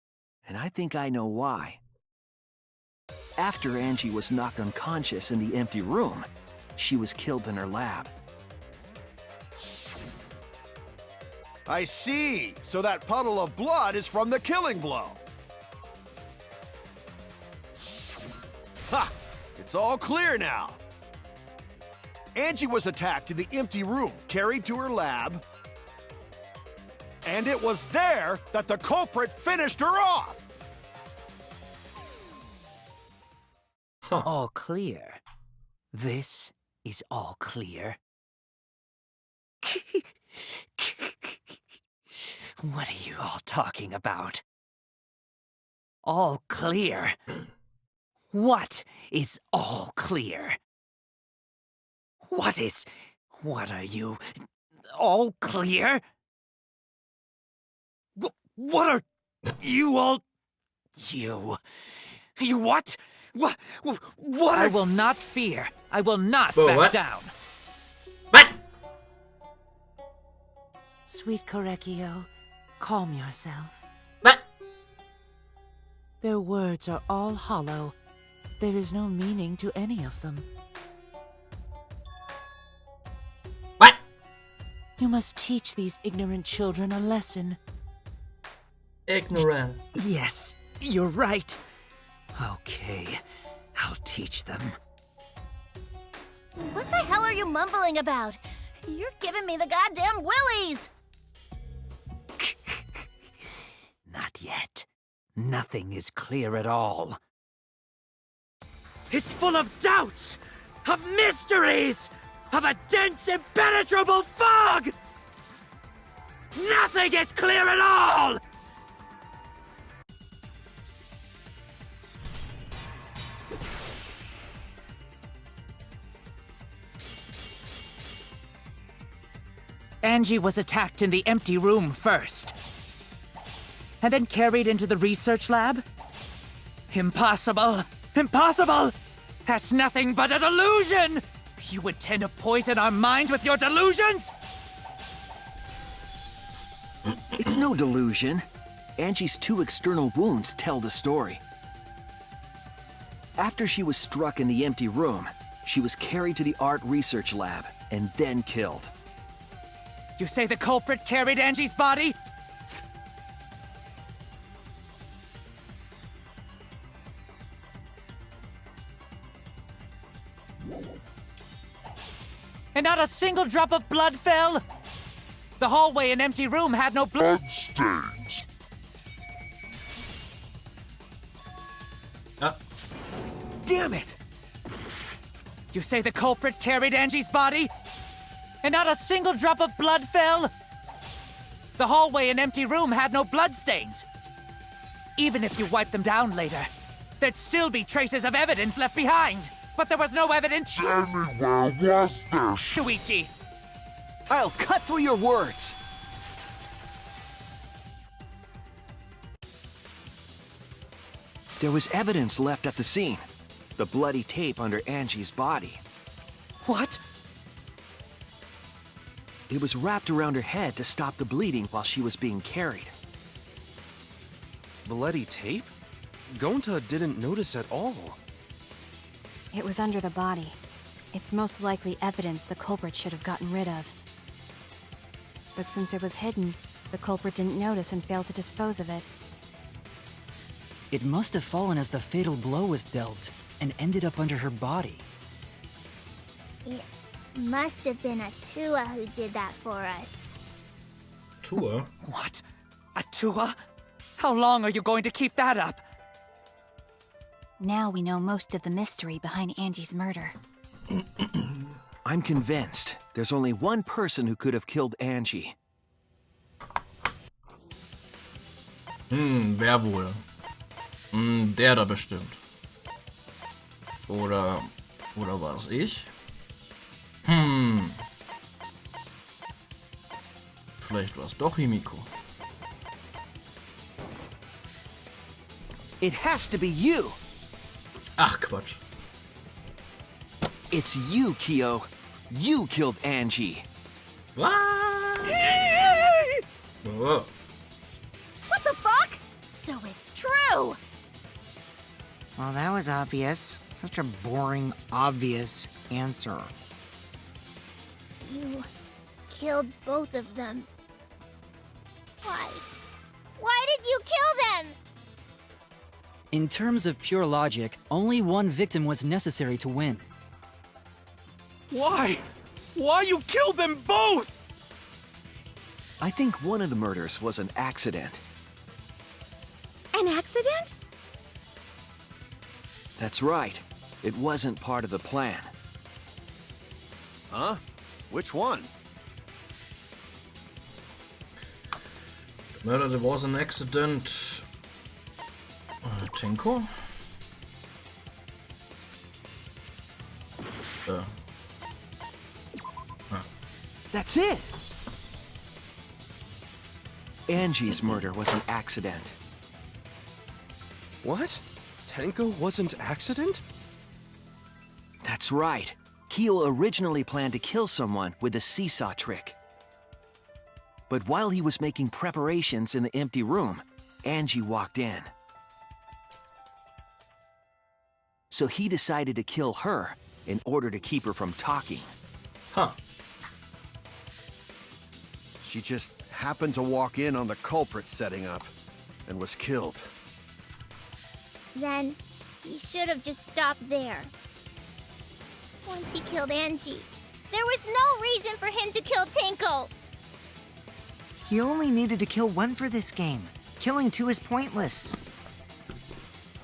and I think I know why. After Angie was knocked unconscious in the empty room, she was killed in her lab. I see. So that puddle of blood is from the killing blow. Ha! It's all clear now. Angie was attacked in the empty room, carried to her lab, and it was there that the culprit finished her off. All clear. This is all clear. What are you all talking about? All clear? What is all clear? What are you? All clear? What are you all? You what? What? I will not fear. I will not back down. What? Sweet Korekio, calm yourself. What? Their words are all hollow. There is no meaning to any of them. What? You must teach these ignorant children a lesson. Ignorant. Yes, you're right. Okay, I'll teach them. What the hell are you mumbling about? You're giving me the goddamn willies! Not yet. Nothing is clear at all. It's full of doubts, of mysteries, of a dense, impenetrable fog! Nothing is clear at all! Angie was attacked in the empty room first, and then carried into the research lab? Impossible! Impossible! That's nothing but a delusion! You intend to poison our minds with your delusions? It's no delusion. Angie's 2 external wounds tell the story. After she was struck in the empty room, she was carried to the art research lab and then killed. You say the culprit carried Angie's body? And not a single drop of blood fell? The hallway and empty room had no blood stains. Damn it! You say the culprit carried Angie's body? And not a single drop of blood fell? The hallway and empty room had no bloodstains. Even if you wiped them down later, there'd still be traces of evidence left behind. But there was no evidence. Tell me, where was there? Shuichi! I'll cut through your words. There was evidence left at the scene. The bloody tape under Angie's body. What? It was wrapped around her head to stop the bleeding while she was being carried. Bloody tape? Gonta didn't notice at all. It was under the body. It's most likely evidence the culprit should have gotten rid of. But since it was hidden, the culprit didn't notice and failed to dispose of it. It must have fallen as the fatal blow was dealt, and ended up under her body. It must have been Atua who did that for us. Tua? What? Atua? How long are you going to keep that up? Now we know most of the mystery behind Angie's murder. I'm convinced there's only one person who could have killed Angie. Wer wohl? Der da bestimmt. Oder war's ich? Vielleicht war's doch Himiko. It has to be you. Ach, Quatsch. It's you, Kyo. You killed Angie. What? Oh. What the fuck? So it's true! Well, that was obvious. Such a boring, obvious answer. You killed both of them. Why? Why did you kill them? In terms of pure logic, only one victim was necessary to win. Why? Why you killed them both? I think one of the murders was an accident. An accident? That's right. It wasn't part of the plan. Huh? Which one? Murder, there was an accident. Tenko? That's it! Angie's murder was an accident. What? Tenko wasn't accident? That's right. Kyo originally planned to kill someone with the seesaw trick. But while he was making preparations in the empty room, Angie walked in. So he decided to kill her in order to keep her from talking. Huh. She just happened to walk in on the culprit setting up and was killed. Then he should have just stopped there. Once he killed Angie, there was no reason for him to kill Tenko. He only needed to kill one for this game. Killing two is pointless.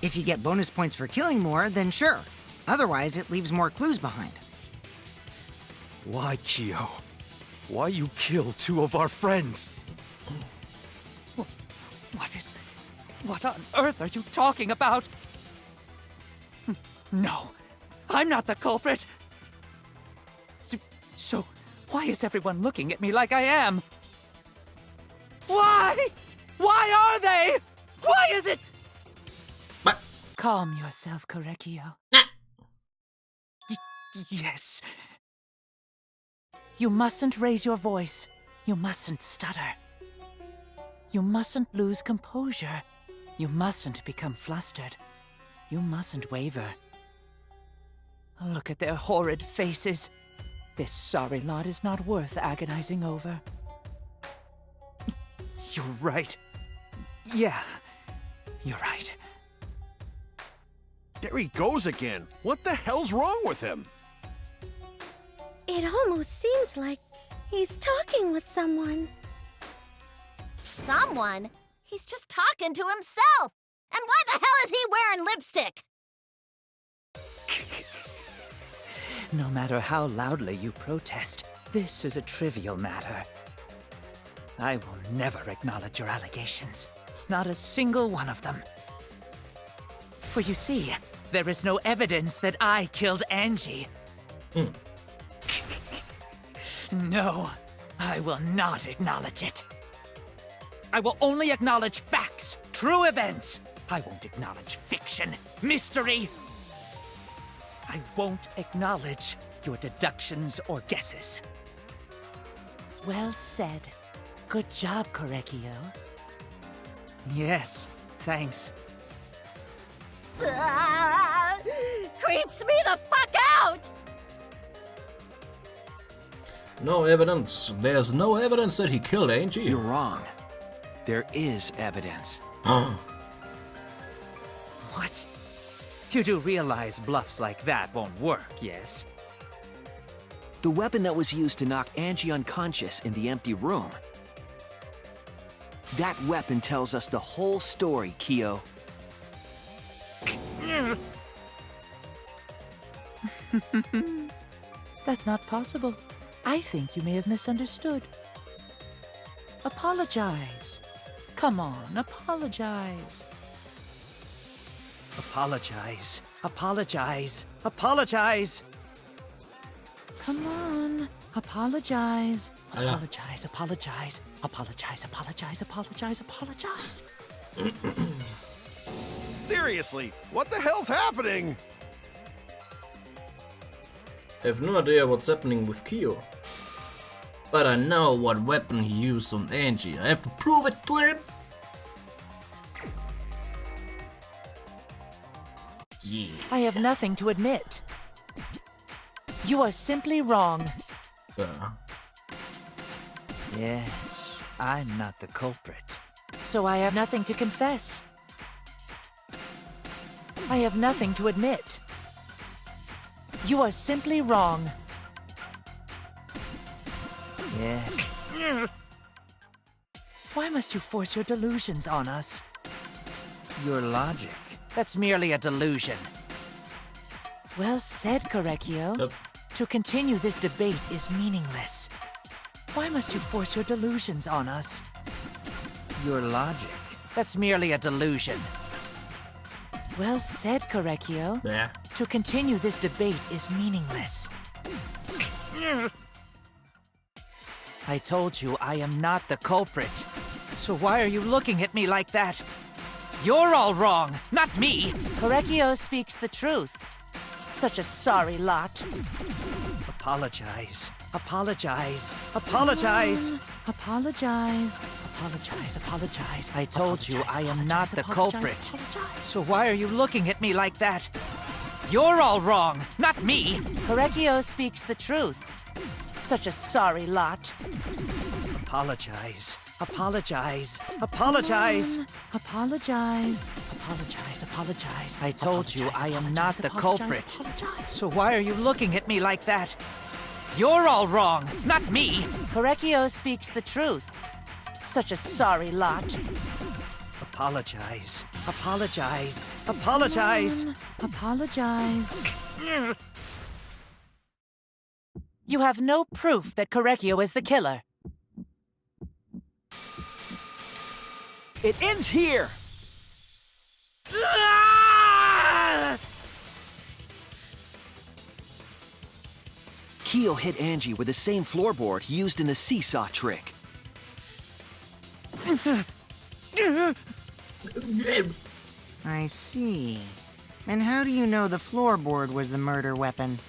If you get bonus points for killing more, then sure. Otherwise, it leaves more clues behind. Why, Kyo? Why you kill two of our friends? What on earth are you talking about? No, I'm not the culprit. So why is everyone looking at me like I am? Why? Why are they? Why is it? What? Calm yourself, Korekio. Yes. You mustn't raise your voice. You mustn't stutter. You mustn't lose composure. You mustn't become flustered. You mustn't waver. Look at their horrid faces. This sorry lot is not worth agonizing over. You're right. Yeah, you're right. There he goes again. What the hell's wrong with him? It almost seems like he's talking with someone. Someone? He's just talking to himself. And why the hell is he wearing lipstick? No matter how loudly you protest, this is a trivial matter. I will never acknowledge your allegations. Not a single one of them. For you see, there is no evidence that I killed Angie. No, I will not acknowledge it. I will only acknowledge facts, true events. I won't acknowledge fiction, mystery. I won't acknowledge your deductions or guesses. Well said. Good job, Korekio. Yes, thanks. Creeps me the fuck out! No evidence. There's no evidence that he killed Angie. You're wrong. There is evidence. What? You do realize bluffs like that won't work, yes? The weapon that was used to knock Angie unconscious in the empty room. That weapon tells us the whole story, Kyo. That's not possible. I think you may have misunderstood. Apologize. Come on, apologize. Apologize. Apologize. Apologize. Come on. Apologize. Apologize. Apologize. Apologize. Apologize. Apologize. Apologize. Seriously, what the hell's happening? I have no idea what's happening with Kyo. But I know what weapon he used on Angie. I have to prove it to him. Yeah. I have nothing to admit. You are simply wrong. Yes, I'm not the culprit. So I have nothing to confess. I have nothing to admit. You are simply wrong. Yes. Why must you force your delusions on us? Your logic. That's merely a delusion. Well said, Korekio. Yep. To continue this debate is meaningless. Why must you force your delusions on us? Your logic. That's merely a delusion. Well said, Korekio. Yeah. To continue this debate is meaningless. I told you I am not the culprit. So why are you looking at me like that? You're all wrong, not me! Korekio speaks the truth. Such a sorry lot. Apologize. Apologize. Apologize. Apologize. Apologize. Apologize. I told you I am not the culprit. So why are you looking at me like that? You're all wrong, not me! Korekio speaks the truth. Such a sorry lot. Apologize. Apologize. Apologize. Apologize. Apologize. Apologize. I told you I am not the culprit. So why are you looking at me like that? You're all wrong, not me! Korekio speaks the truth. Such a sorry lot. Apologize. Apologize. Apologize. Apologize. You have no proof that Korekio is the killer. It ends here! Kyo hit Angie with the same floorboard used in the seesaw trick. I see. And how do you know the floorboard was the murder weapon?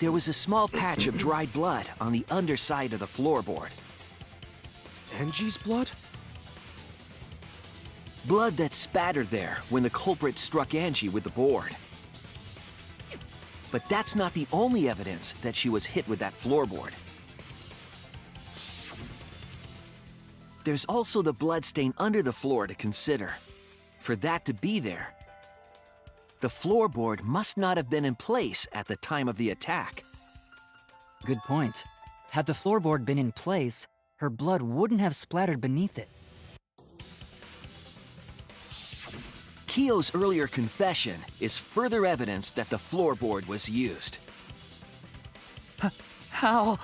There was a small patch of dried blood on the underside of the floorboard. Angie's blood? Blood that spattered there when the culprit struck Angie with the board. But that's not the only evidence that she was hit with that floorboard. There's also the bloodstain under the floor to consider. For that to be there, the floorboard must not have been in place at the time of the attack. Good point. Had the floorboard been in place, her blood wouldn't have splattered beneath it. Kyo's earlier confession is further evidence that the floorboard was used. How?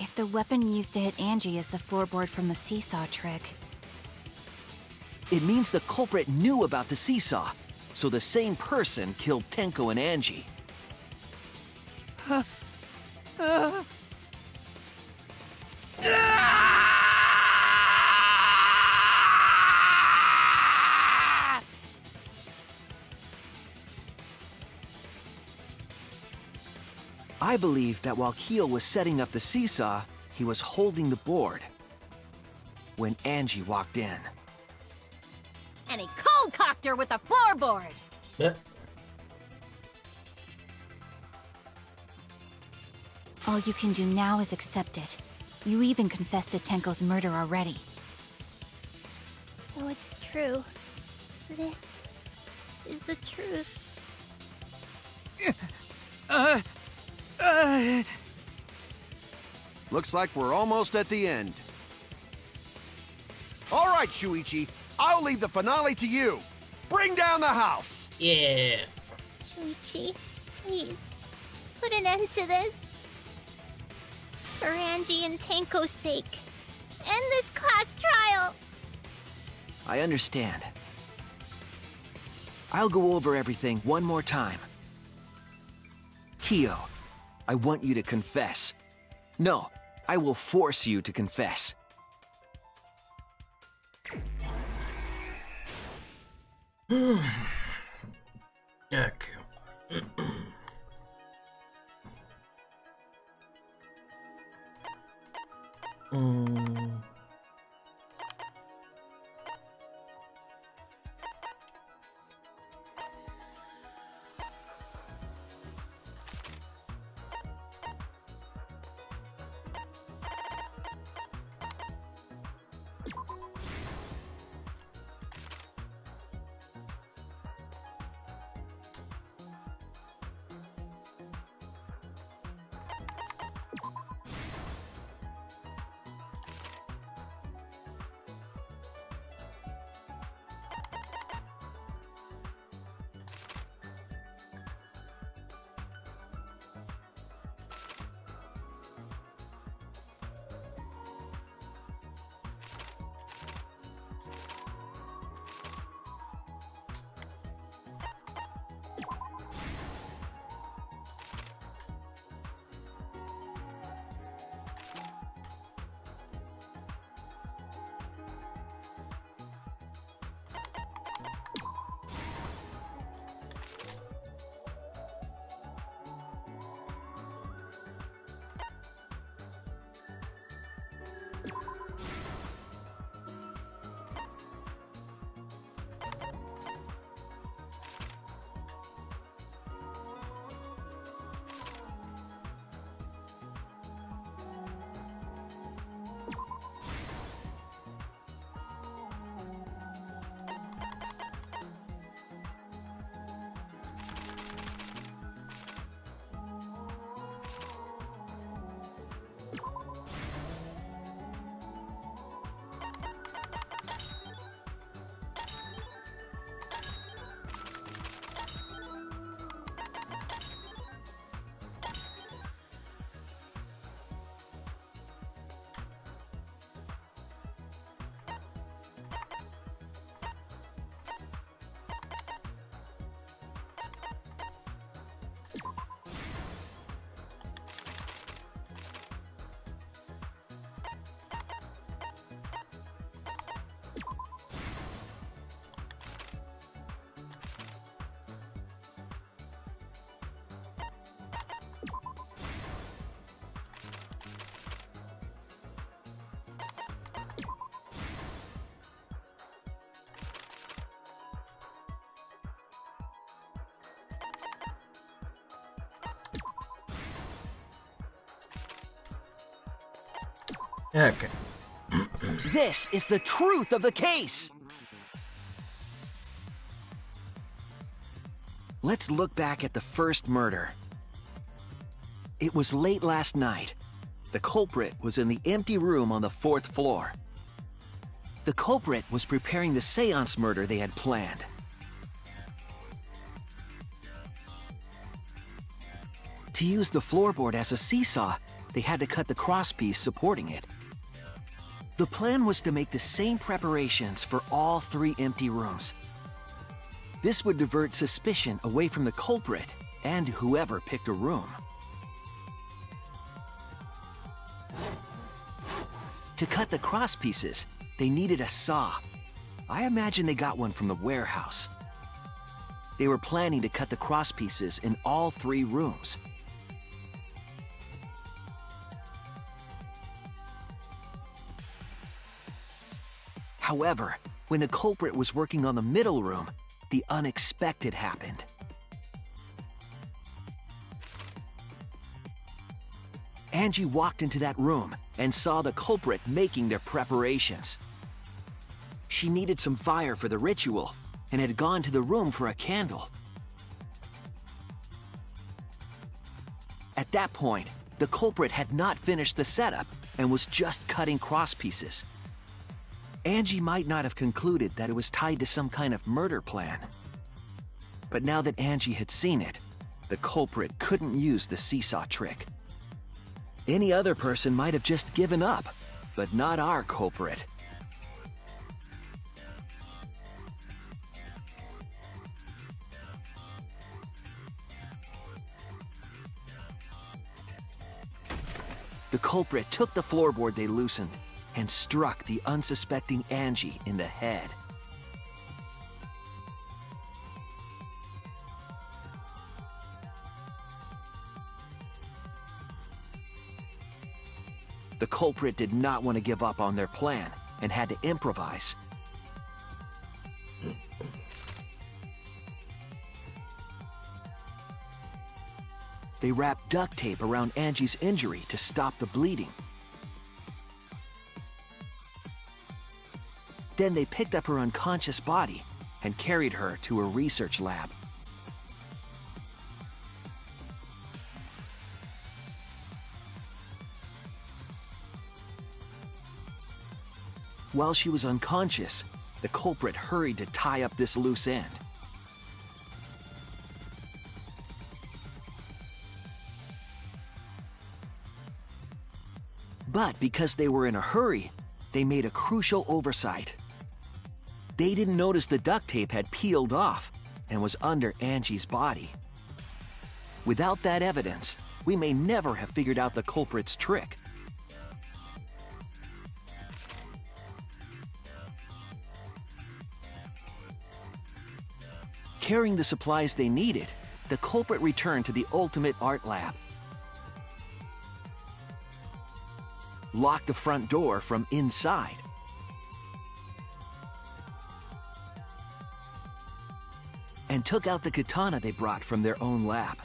If the weapon used to hit Angie is the floorboard from the seesaw trick, It means the culprit knew about the seesaw, so the same person killed Tenko and Angie. I believe that while Kyo was setting up the seesaw, he was holding the board when Angie walked in. And he cold-cocked her with the floorboard. all you can do now is accept it. You even confessed to Tenko's murder already. So it's true. This is the truth. Looks like we're almost at the end. All right, Shuichi, I'll leave the finale to you. Bring down the house. Yeah. Shuichi, please, put an end to this. For Angie and Tenko's sake. End this class trial. I understand. I'll go over everything one more time. Kyo, I want you to confess. No, I will force you to confess. Heck. Okay. This is the truth of the case! Let's look back at the first murder. It was late last night. The culprit was in the empty room on the 4th floor. The culprit was preparing the seance murder they had planned. To use the floorboard as a seesaw, they had to cut the crosspiece supporting it. The plan was to make the same preparations for all 3 empty rooms. This would divert suspicion away from the culprit and whoever picked a room. To cut the crosspieces, they needed a saw. I imagine they got one from the warehouse. They were planning to cut the crosspieces in all 3 rooms. However, when the culprit was working on the middle room, the unexpected happened. Angie walked into that room and saw the culprit making their preparations. She needed some fire for the ritual and had gone to the room for a candle. At that point, the culprit had not finished the setup and was just cutting crosspieces. Angie might not have concluded that it was tied to some kind of murder plan. But now that Angie had seen it, the culprit couldn't use the seesaw trick. Any other person might have just given up, but not our culprit. The culprit took the floorboard they loosened and struck the unsuspecting Angie in the head. The culprit did not want to give up on their plan and had to improvise. They wrapped duct tape around Angie's injury to stop the bleeding. Then they picked up her unconscious body and carried her to a research lab. While she was unconscious, the culprit hurried to tie up this loose end. But because they were in a hurry, they made a crucial oversight. They didn't notice the duct tape had peeled off and was under Angie's body. Without that evidence, we may never have figured out the culprit's trick. Carrying the supplies they needed, the culprit returned to the ultimate art lab. Locked the front door from inside. And took out the katana they brought from their own lab.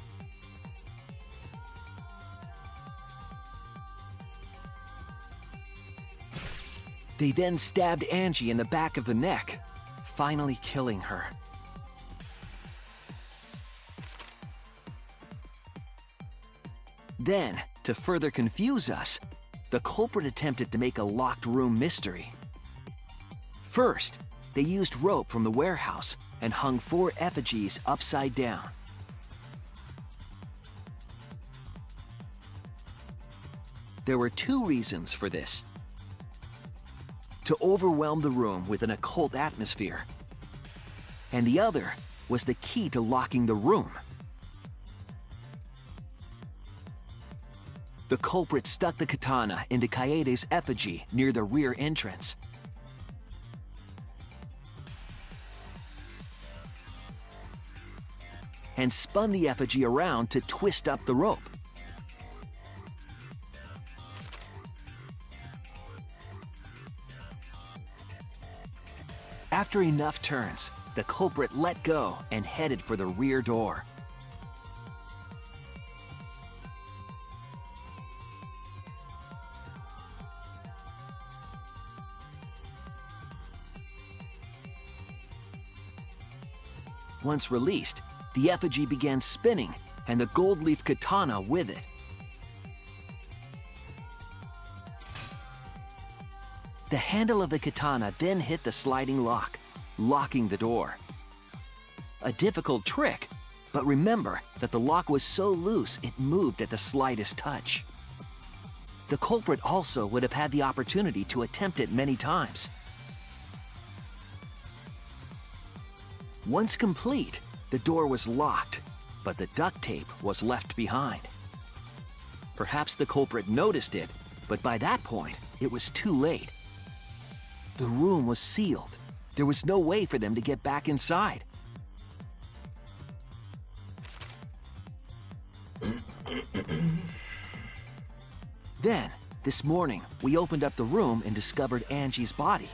They then stabbed Angie in the back of the neck, finally killing her. Then, to further confuse us, the culprit attempted to make a locked room mystery. First, they used rope from the warehouse and hung 4 effigies upside down. There were 2 reasons for this. To overwhelm the room with an occult atmosphere. And the other was the key to locking the room. The culprit stuck the katana into Kaede's effigy near the rear entrance. And spun the effigy around to twist up the rope. After enough turns, the culprit let go and headed for the rear door. Once released, the effigy began spinning, and the gold leaf katana with it. The handle of the katana then hit the sliding lock, locking the door. A difficult trick, but remember that the lock was so loose it moved at the slightest touch. The culprit also would have had the opportunity to attempt it many times. Once complete, the door was locked, but the duct tape was left behind. Perhaps the culprit noticed it, but by that point, it was too late. The room was sealed. There was no way for them to get back inside. Then, this morning, we opened up the room and discovered Angie's body.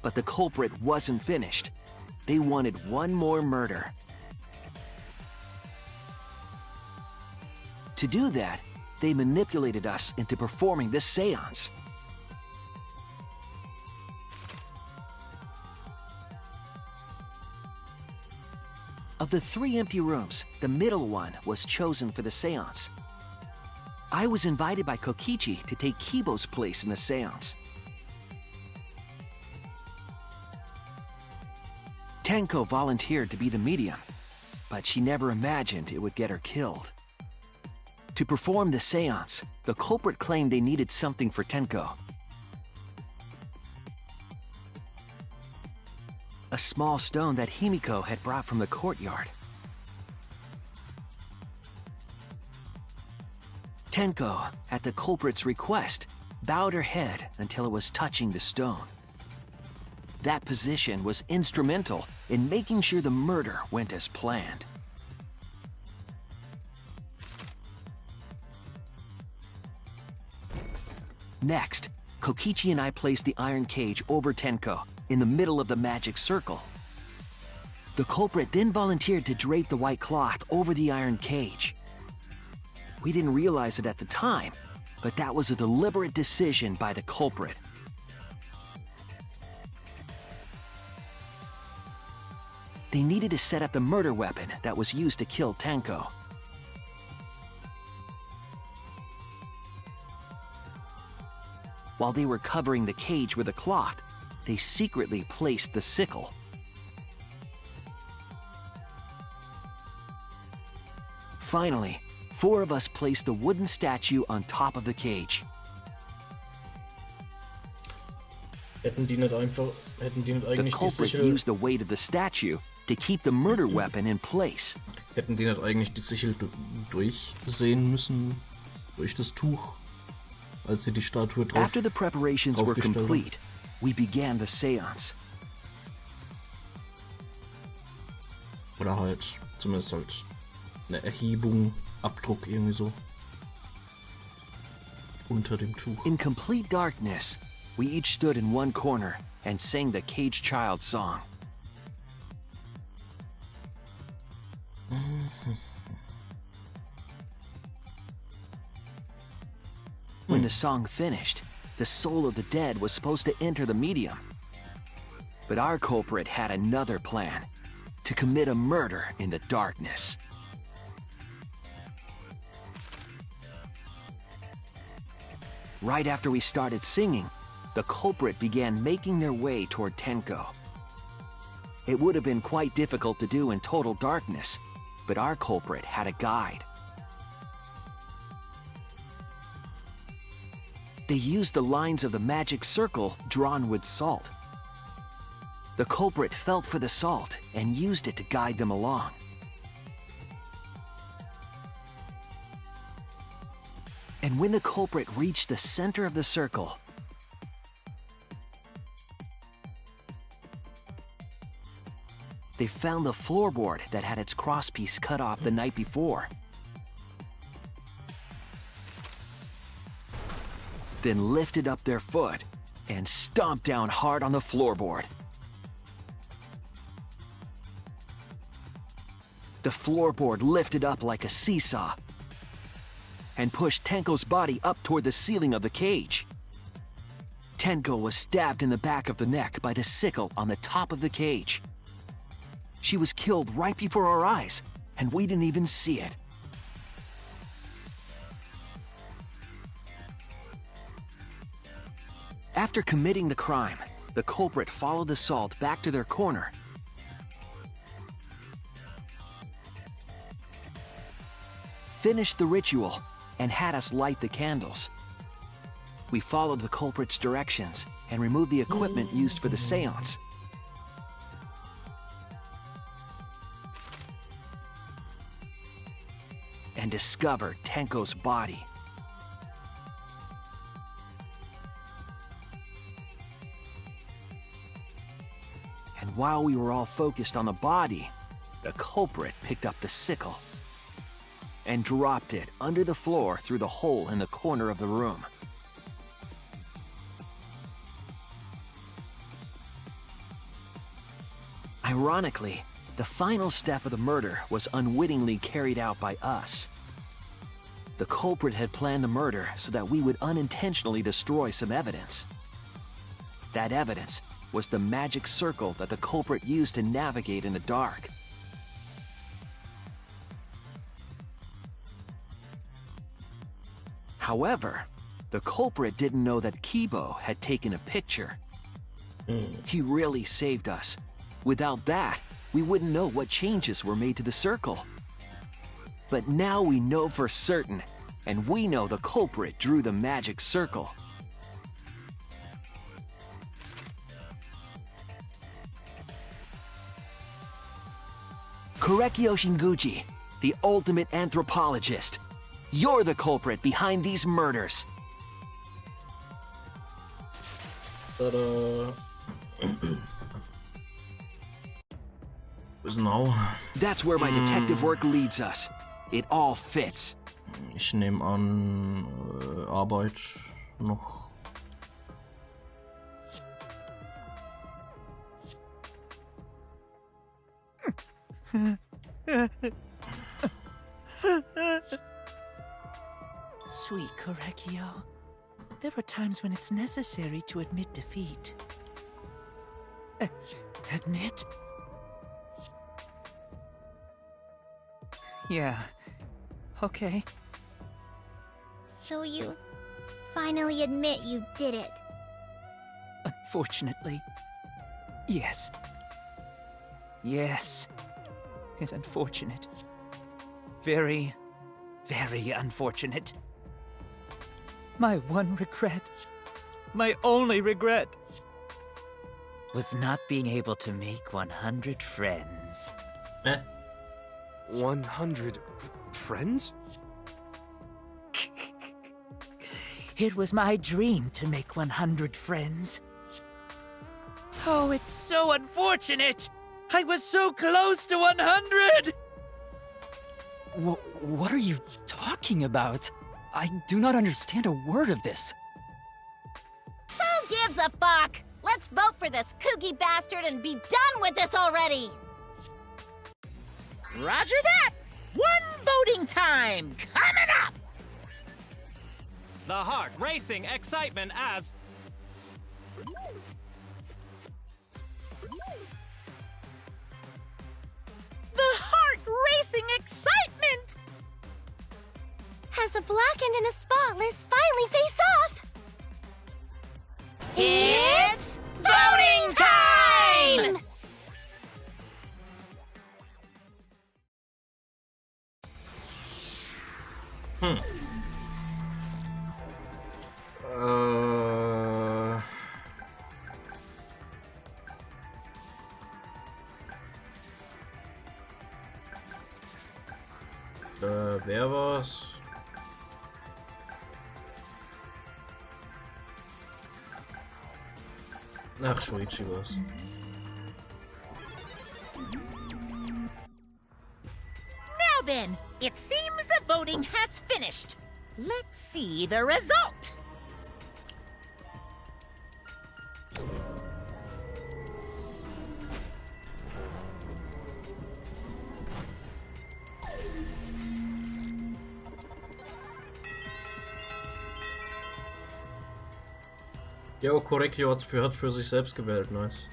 But the culprit wasn't finished. They wanted one more murder. To do that, they manipulated us into performing this seance. Of the 3 empty rooms, the middle one was chosen for the seance. I was invited by Kokichi to take Kibo's place in the seance. Tenko volunteered to be the medium, but she never imagined it would get her killed. To perform the seance, the culprit claimed they needed something for Tenko. A small stone that Himiko had brought from the courtyard. Tenko, at the culprit's request, bowed her head until it was touching the stone. That position was instrumental in making sure the murder went as planned. Next, Kokichi and I placed the iron cage over Tenko in the middle of the magic circle. The culprit then volunteered to drape the white cloth over the iron cage. We didn't realize it at the time, but that was a deliberate decision by the culprit. They needed to set up the murder weapon that was used to kill Tenko. While they were covering the cage with a cloth, they secretly placed the sickle. Finally, 4 of us placed the wooden statue on top of the cage. Hätten die nicht The eigentlich die culprit Sichel... used the weight of the statue to keep the murder weapon in place. Hätten die nicht eigentlich die Sichel durchsehen müssen? Durch das Tuch? Als sie die Statue After the preparations were draufgestellt haben? complete, we began the seance. Oder halt, zumindest halt eine Erhebung, Abdruck irgendwie so. Unter dem Tuch. In complete darkness, we each stood in one corner and sang the Cage Child song. When the song finished, the soul of the dead was supposed to enter the medium. But our culprit had another plan, to commit a murder in the darkness. Right after we started singing, the culprit began making their way toward Tenko. It would have been quite difficult to do in total darkness, but our culprit had a guide. They used the lines of the magic circle drawn with salt. The culprit felt for the salt and used it to guide them along. And when the culprit reached the center of the circle, they found the floorboard that had its crosspiece cut off the night before. Then lifted up their foot and stomped down hard on the floorboard. The floorboard lifted up like a seesaw and pushed Tenko's body up toward the ceiling of the cage. Tenko was stabbed in the back of the neck by the sickle on the top of the cage. She was killed right before our eyes, and we didn't even see it. After committing the crime, the culprit followed the salt back to their corner. Finished the ritual and had us light the candles. We followed the culprit's directions and removed the equipment used for the seance. And discovered Tenko's body. And while we were all focused on the body, the culprit picked up the sickle and dropped it under the floor through the hole in the corner of the room. Ironically, the final step of the murder was unwittingly carried out by us. The culprit had planned the murder so that we would unintentionally destroy some evidence. That evidence was the magic circle that the culprit used to navigate in the dark. However, the culprit didn't know that Kibo had taken a picture. He really saved us. Without that, we wouldn't know what changes were made to the circle. But now we know for certain, and we know the culprit drew the magic circle. Korekio Shinguchi, the ultimate anthropologist. You're the culprit behind these murders. Genau. That's where my detective work leads us. It all fits. Ich nehme an, Arbeit noch. Sweet Korekio, there are times when it's necessary to admit defeat. Admit? Yeah. Okay. So you finally admit you did it. Unfortunately. Yes. Yes. It's unfortunate. Very, very unfortunate. My one regret, my only regret, was not being able to make 100 friends. 100 friends? It was my dream to make 100 friends. Oh, it's so unfortunate! I was so close to 100! What are you talking about? I do not understand a word of this. Who gives a fuck? Let's vote for this kooky bastard and be done with this already! Roger that! One voting time coming up! The heart racing excitement as... The heart-racing excitement! As the blackened and the spotless finally face off! It's voting time! Wer war's? Ach, Shuichi war's. Now then, it seems the voting has finished. Let's see the result. Ja, Korekio hat für sich selbst gewählt, nice.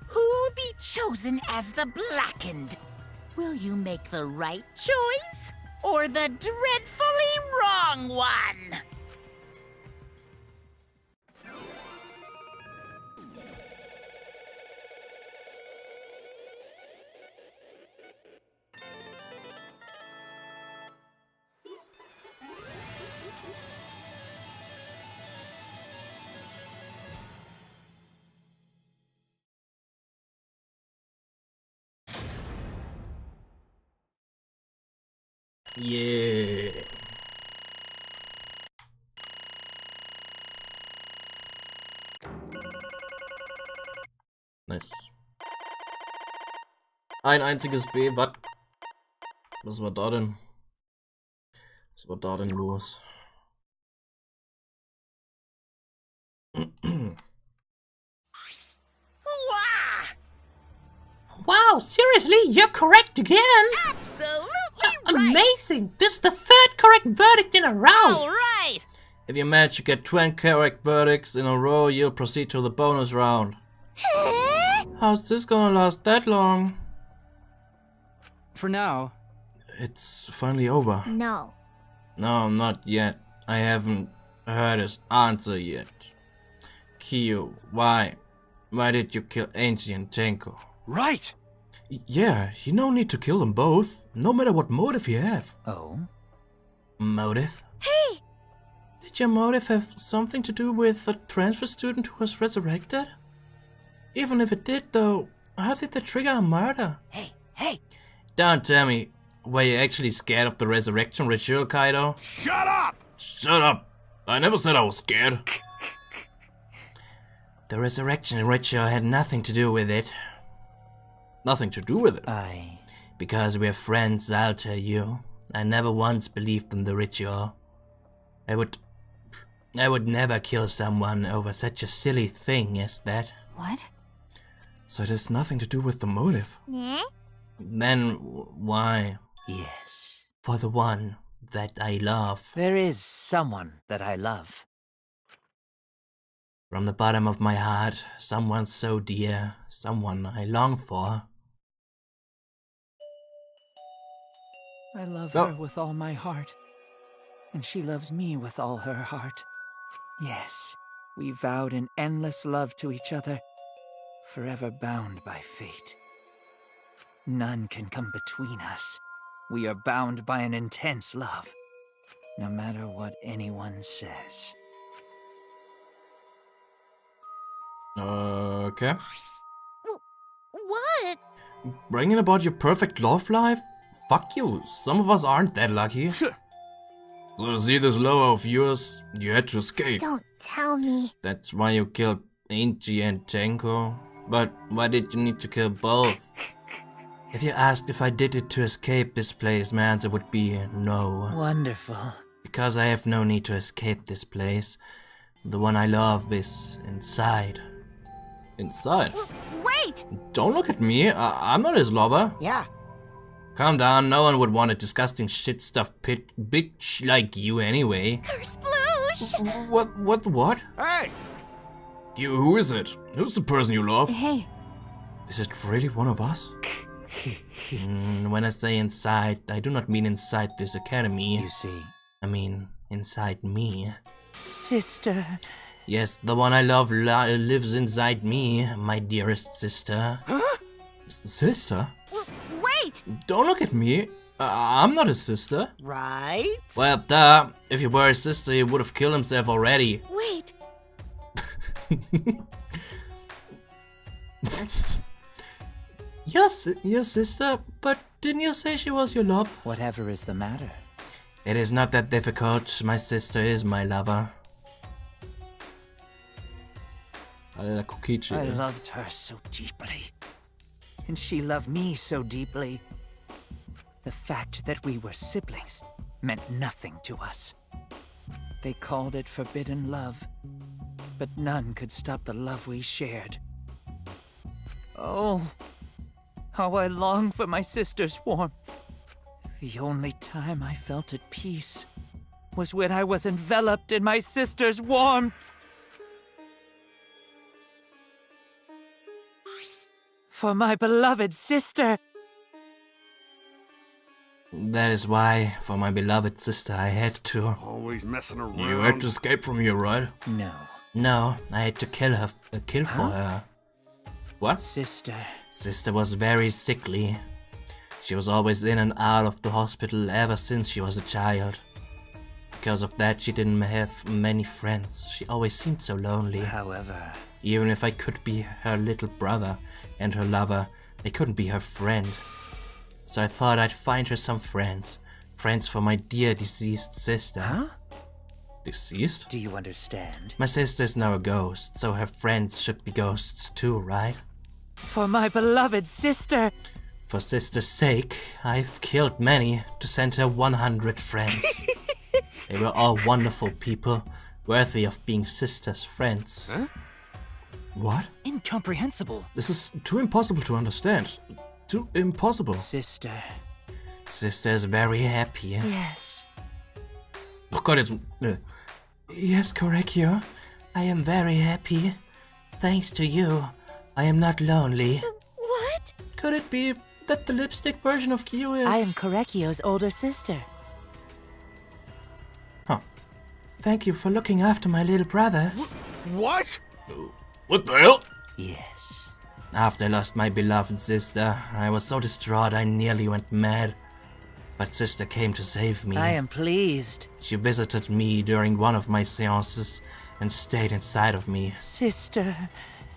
Who'll be chosen as the blackened? Will you make the right choice or the dreadfully wrong one? Yeah. Nice. Ein einziges B, was? Was war da denn? Was war da denn los? Wow, seriously? You're correct again? Absolutely Amazing! This is the third correct verdict in a row! right! If you manage to get 20 correct verdicts in a row, you'll proceed to the bonus round. How's this gonna last that long? For now. It's finally over. No. No, not yet. I haven't heard his answer yet. Kyo, why? Why did you kill Angie and Tenko? Right! Yeah, you no need to kill them both, no matter what motive you have. Oh? Motive? Hey! Did your motive have something to do with a transfer student who was resurrected? Even if it did, though, how did that trigger a murder? Hey! Don't tell me, were you actually scared of the resurrection ritual, Kaido? Shut up! Shut up! I never said I was scared. The resurrection ritual had nothing to do with it. Nothing to do with it. Because we're friends, I'll tell you. I never once believed in the ritual. I would never kill someone over such a silly thing as that. What? So it has nothing to do with the motive. Yeah? Then why? Yes. For the one that I love. There is someone that I love. From the bottom of my heart, someone so dear, someone I long for. I love her with all my heart, and she loves me with all her heart. Yes, we vowed an endless love to each other, forever bound by fate. None can come between us. We are bound by an intense love, no matter what anyone says. Okay. What? Bringing about your perfect love life? Fuck you, some of us aren't that lucky. So to see this lover of yours, you had to escape. Don't tell me. That's why you killed Angie and Tenko. But why did you need to kill both? If you asked if I did it to escape this place, my answer would be no. Wonderful. Because I have no need to escape this place. The one I love is inside. Inside? Wait! Don't look at me, I'm not his lover. Yeah. Calm down, no one would want a disgusting shit-stuffed bitch like you anyway. Kersploosh! What? Hey! You, who is it? Who's the person you love? Hey. Is it really one of us? When I say inside, I do not mean inside this academy. You see. I mean, inside me. Sister. Yes, the one I love lives inside me, my dearest sister. Huh? Sister? Wait! Don't look at me. I'm not his sister. Right? Well, duh. If you were his sister, he would have killed himself already. Wait. Your sister? But didn't you say she was your love? Whatever is the matter? It is not that difficult. My sister is my lover. I loved her so deeply. And she loved me so deeply. The fact that we were siblings meant nothing to us. They called it forbidden love, but none could stop the love we shared. Oh, how I long for my sister's warmth. The only time I felt at peace was when I was enveloped in my sister's warmth. For my beloved sister. That is why, for my beloved sister, I had to. Always messing around. You had to escape from here, right? No. No, I had to kill her. For her. What? Sister. Sister was very sickly. She was always in and out of the hospital ever since she was a child. Because of that, she didn't have many friends. She always seemed so lonely. However, even if I could be her little brother and her lover, I couldn't be her friend. So I thought I'd find her some friends friends for my dear deceased sister. Huh? Deceased? Do you understand? My sister's now a ghost, so her friends should be ghosts too, right? For my beloved sister. For sister's sake, I've killed many to send her 100 friends. They were all wonderful people, worthy of being sister's friends. Huh? What? Incomprehensible. This is too impossible to understand. Too impossible. Sister. Sister's very happy. Yes. Oh god, it's... Yes, Korekyo. I am very happy. Thanks to you, I am not lonely. What? Could it be that the lipstick version of Kyo is... I am Korekyo's older sister. Huh. Thank you for looking after my little brother. What? What the hell? Yes. After I lost my beloved sister, I was so distraught I nearly went mad. But sister came to save me. I am pleased. She visited me during one of my seances and stayed inside of me. Sister.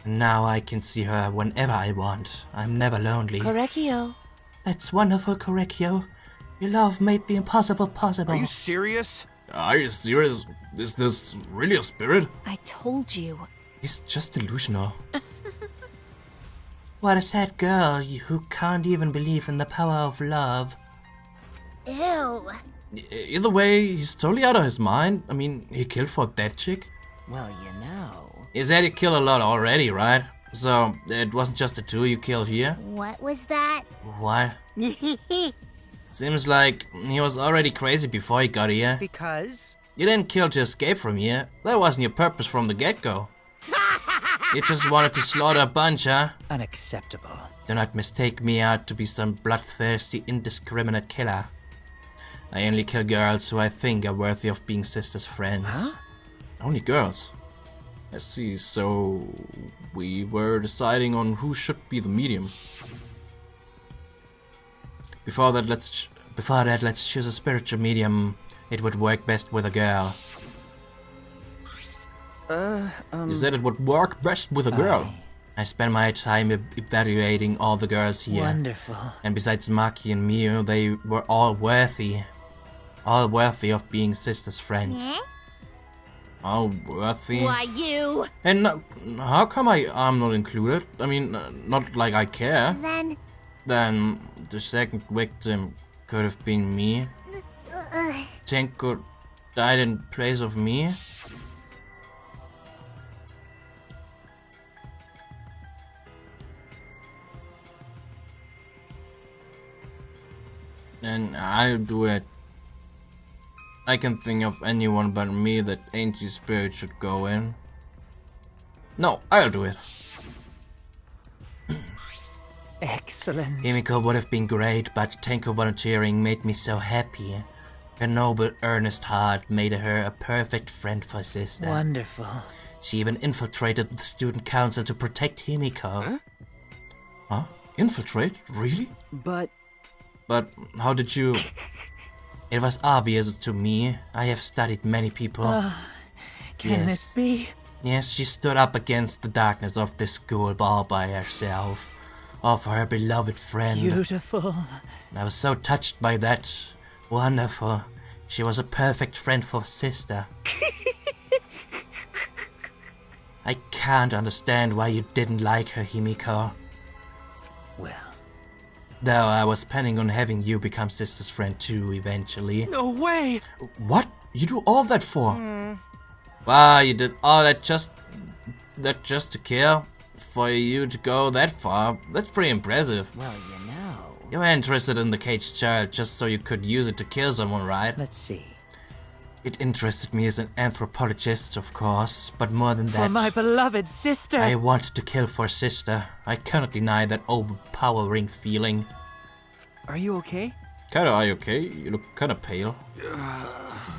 And now I can see her whenever I want. I'm never lonely. Korekyo. That's wonderful, Korekyo. Your love made the impossible possible. Are you serious? Are you serious? Is this really a spirit? I told you. He's just delusional. What a sad girl who can't even believe in the power of love. Ew. Either way, he's totally out of his mind. I mean, he killed for that chick. Well, you know. He said you killed a lot already, right? So, it wasn't just the two you killed here? What was that? What? Seems like he was already crazy before he got here. Because? You didn't kill to escape from here. That wasn't your purpose from the get-go. You just wanted to slaughter a bunch, huh? Unacceptable. Do not mistake me out to be some bloodthirsty, indiscriminate killer. I only kill girls who I think are worthy of being sister's friends. Huh? Only girls? I see, so we were deciding on who should be the medium. Before that, let's choose a spiritual medium. It would work best with a girl. You said it would work best with a girl. I spend my time evaluating all the girls here. Wonderful. And besides Maki and Miu, they were all worthy. All worthy of being sister's friends. Yeah? All worthy? Why you? And how come I'm not included? I mean, not like I care. Then the second victim could have been me. Tenko died in place of me. And I'll do it. I can think of anyone but me that Ancient Spirit should go in. No, I'll do it. Excellent. Himiko would have been great, but Tenko volunteering made me so happy. Her noble, earnest heart made her a perfect friend for sister. Wonderful. She even infiltrated the student council to protect Himiko. Huh? Infiltrate? Really? But how did you... It was obvious to me. I have studied many people. Can this be? Yes, she stood up against the darkness of this school all by herself. All for her beloved friend. Beautiful. I was so touched by that. Wonderful. She was a perfect friend for sister. I can't understand why you didn't like her, Himiko. Well. Though I was planning on having you become sister's friend too, eventually. No way! What? You do all that for? Wow, you did all that just to kill? For you to go that far? That's pretty impressive. Well, you know. You were interested in the caged child just so you could use it to kill someone, right? Let's see. It interested me as an anthropologist, of course, but more than that... For my beloved sister! I wanted to kill for sister. I cannot deny that overpowering feeling. Are you okay? Are you okay? You look kinda pale.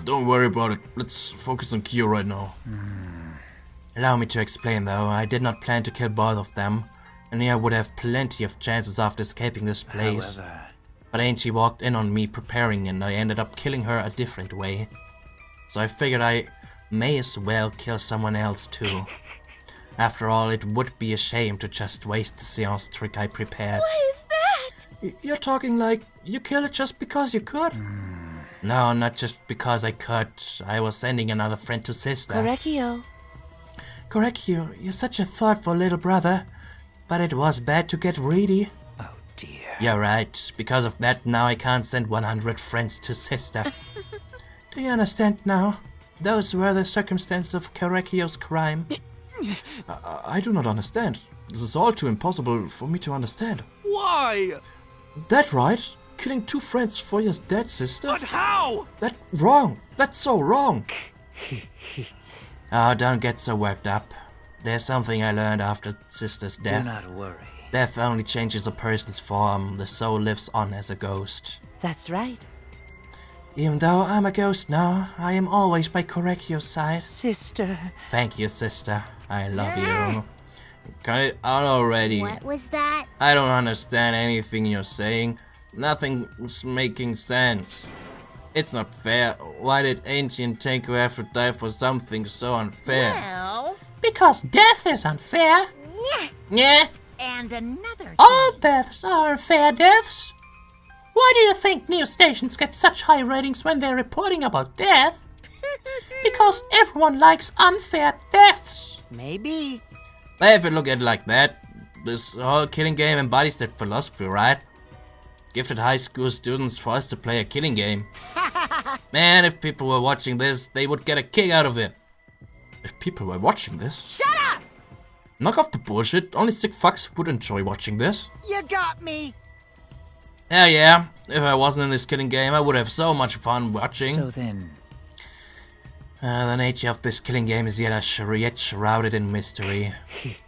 Don't worry about it. Let's focus on Kyo right now. Allow me to explain though, I did not plan to kill both of them. And I would have plenty of chances after escaping this place. However... But Ainchi walked in on me preparing and I ended up killing her a different way. So I figured I may as well kill someone else too. After all, it would be a shame to just waste the seance trick I prepared. What is that? You're talking like you killed it just because you could? No, not just because I could. I was sending another friend to sister. Correcchio. Correcchio, you're such a thoughtful little brother. But it was bad to get greedy. Oh dear. You're right. Because of that, now I can't send 100 friends to sister. Do you understand now? Those were the circumstances of Correcchio's crime. I do not understand. This is all too impossible for me to understand. Why? That right? Killing 2 friends for your dead sister? But how? That wrong. That's so wrong. Oh, don't get so worked up. There's something I learned after sister's death. Do not worry. Death only changes a person's form. The soul lives on as a ghost. That's right. Even though I'm a ghost now, I am always by Correcchio's side. Sister. Thank you, sister. I love you. Cut it out already. What was that? I don't understand anything you're saying. Nothing's making sense. It's not fair. Why did Angie and Tenko have to die for something so unfair? Well... Because death is unfair. Yeah. And another All deaths are unfair deaths. Why do you think news stations get such high ratings when they're reporting about death? Because everyone likes unfair deaths. Maybe. But if you look at it like that, this whole killing game embodies that philosophy, right? Gifted high school students forced to play a killing game. Man, if people were watching this, they would get a kick out of it. If people were watching this? Shut up! Knock off the bullshit. Only sick fucks would enjoy watching this. You got me. Hell yeah. If I wasn't in this killing game, I would have so much fun watching. So then... The nature of this killing game is yet shrouded in mystery.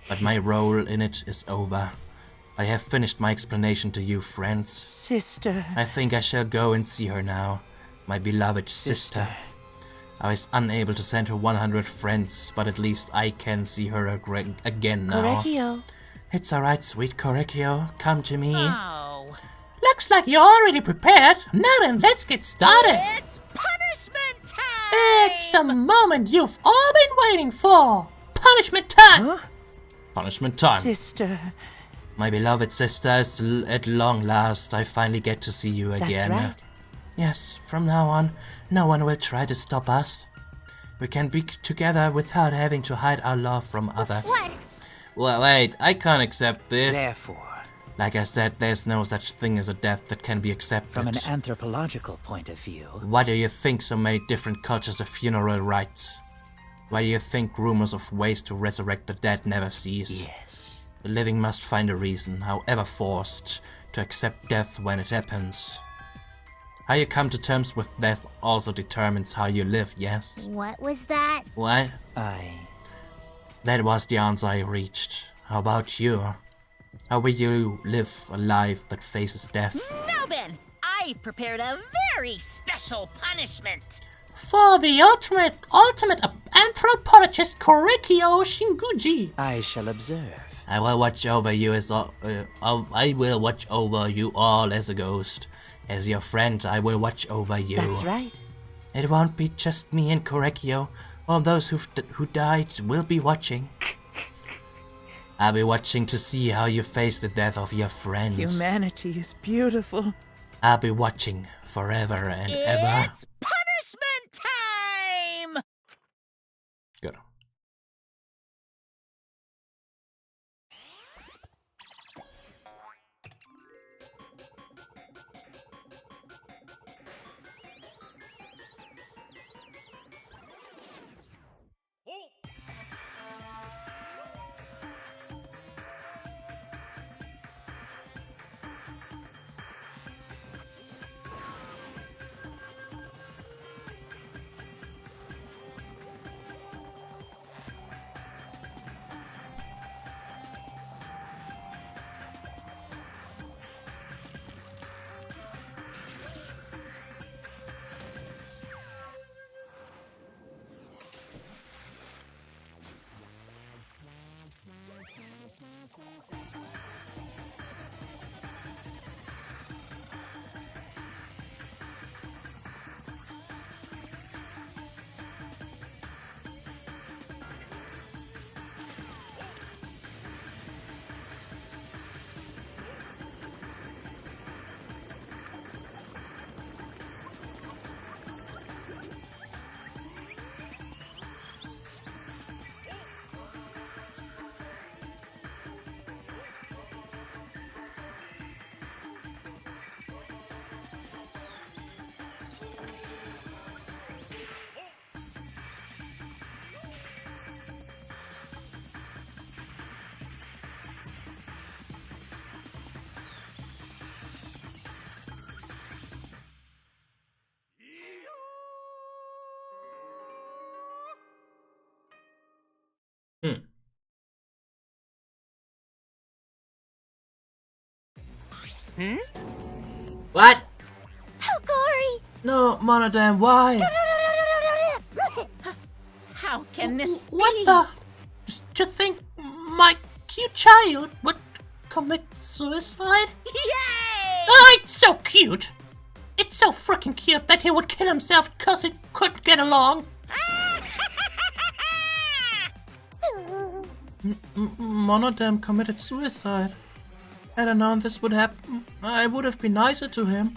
But my role in it is over. I have finished my explanation to you, friends. Sister. I think I shall go and see her now. My beloved sister. I was unable to send her 100 friends, but at least I can see her again now. Correcchio. It's alright, sweet Correcchio. Come to me. Oh. Looks like you're already prepared. Now then, let's get started. It's punishment time! It's the moment you've all been waiting for. Punishment time. Huh? Punishment time. Sister. My beloved sister, at long last, I finally get to see you again. That's right. Yes, from now on, no one will try to stop us. We can be together without having to hide our love from others. What? Well, wait, I can't accept this. Therefore, Like I said, there's no such thing as a death that can be accepted. from an anthropological point of view... Why do you think so many different cultures have funeral rites? Why do you think rumors of ways to resurrect the dead never cease? Yes. The living must find a reason, however forced, to accept death when it happens. How you come to terms with death also determines how you live, yes? What was that? What? That was the answer I reached. How about you? How will you live a life that faces death? Now then, I've prepared a very special punishment. For the ultimate anthropologist Correcchio Shinguji. I shall observe. I will watch over you I will watch over you all as a ghost. As your friend, I will watch over you. That's right. It won't be just me and Correcchio. All those who died will be watching. I'll be watching to see how you face the death of your friends. Humanity is beautiful. I'll be watching forever and ever. It's punishment time! Good. What? How gory! No, Monodam, why? How can this What be? the? Do you think my cute child would commit suicide? Yay! Oh, it's so cute! It's so freaking cute that he would kill himself because he couldn't get along. Monodam committed suicide. Had I known this would happen, I would have been nicer to him.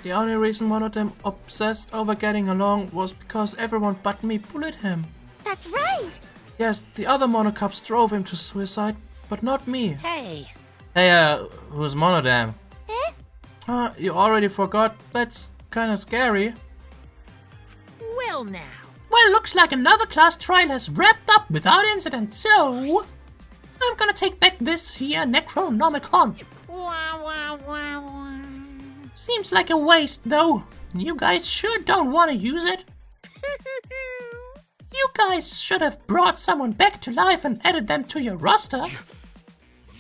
The only reason Monodam obsessed over getting along was because everyone but me bullied him. That's right! Yes, the other Monocups drove him to suicide, but not me. Hey. Hey, who's Monodam? You already forgot? That's kinda scary. Well now. Well, looks like another class trial has wrapped up without incident, so... I'm gonna take back this here Necronomicon. Wah, wah, wah, wah. Seems like a waste, though. You guys sure don't want to use it. You guys should have brought someone back to life and added them to your roster.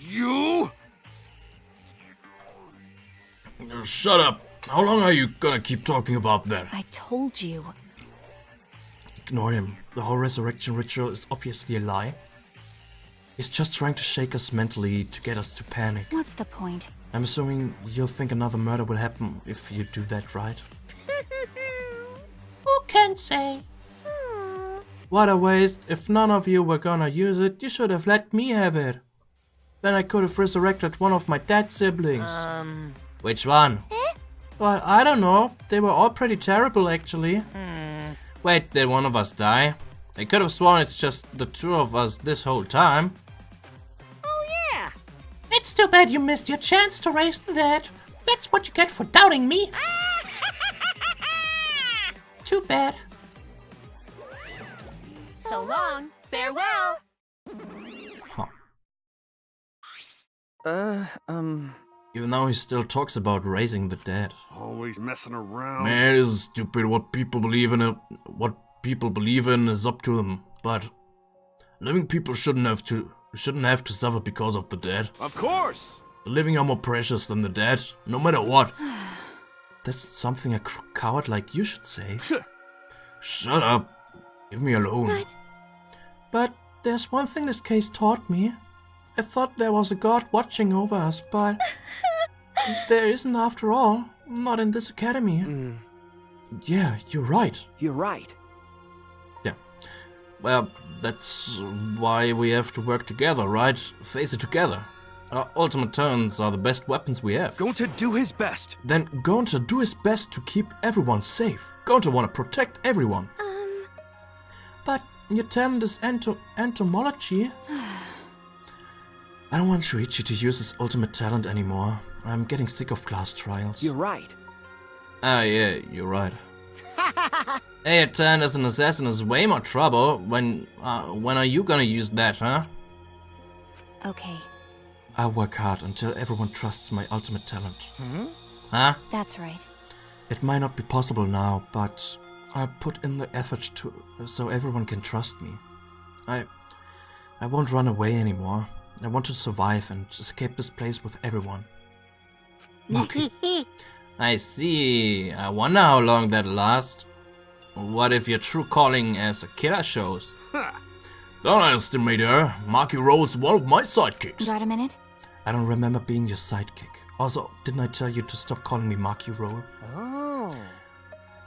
You? Shut up. How long are you gonna keep talking about that? I told you. Ignore him. The whole resurrection ritual is obviously a lie. He's just trying to shake us mentally to get us to panic. What's the point? I'm assuming you'll think another murder will happen if you do that, right? Who can say? What a waste. If none of you were gonna use it, you should have let me have it. Then I could have resurrected one of my dead siblings. Which one? Well, I don't know. They were all pretty terrible, actually. Wait, did one of us die? I could have sworn it's just the two of us this whole time. Oh yeah. It's too bad you missed your chance to raise the dead. That's what you get for doubting me. Too bad. So long. Farewell. Even though he still talks about raising the dead. Always messing around. Man, it is stupid. What people believe in is up to them. But living people shouldn't have to suffer because of the dead. Of course. The living are more precious than the dead, no matter what. That's something a coward like you should say. Shut up. Leave me alone. But there's one thing this case taught me. I thought there was a god watching over us, but there isn't after all. Not in this academy. Yeah, you're right. You're right. Yeah. Well, that's why we have to work together, right? Face it together. Our ultimate talents are the best weapons we have. Going to do his best. Then going to do his best to keep everyone safe. Going to want to protect everyone. But your talent is entomology. I don't want Shuichi to use his ultimate talent anymore. I'm getting sick of class trials. You're right. Ah, yeah, you're right. Hey, a talent as an assassin is way more trouble. When are you gonna use that, huh? Okay, I'll work hard until everyone trusts my ultimate talent. Huh? that's right. It might not be possible now, but I'll put in the effort so everyone can trust me. I won't run away anymore. I want to survive and escape this place with everyone. Okay. I see. I wonder how long that'll last. What if your true calling as a killer shows? Don't underestimate her. Marky Roll's one of my sidekicks. Got a minute? I don't remember being your sidekick. Also, didn't I tell you to stop calling me Marky Roll?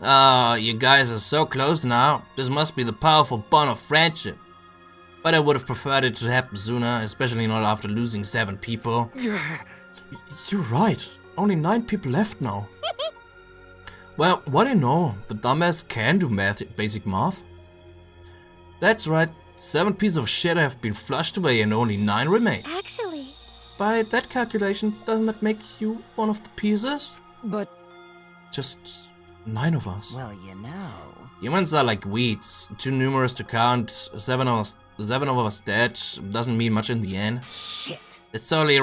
Oh, you guys are so close now. This must be the powerful bond of friendship. But I would have preferred it to happen sooner, especially not after losing 7 people. You're right. Only 9 people left now. Well, what do you know? The dumbass can do basic math. That's right. 7 pieces of shit have been flushed away and only 9 remain. Actually... By that calculation, doesn't that make you one of the pieces? But... Just 9 of us. Well, you know... Humans are like weeds. Too numerous to count. 7 of us dead doesn't mean much in the end. Shit. That's totally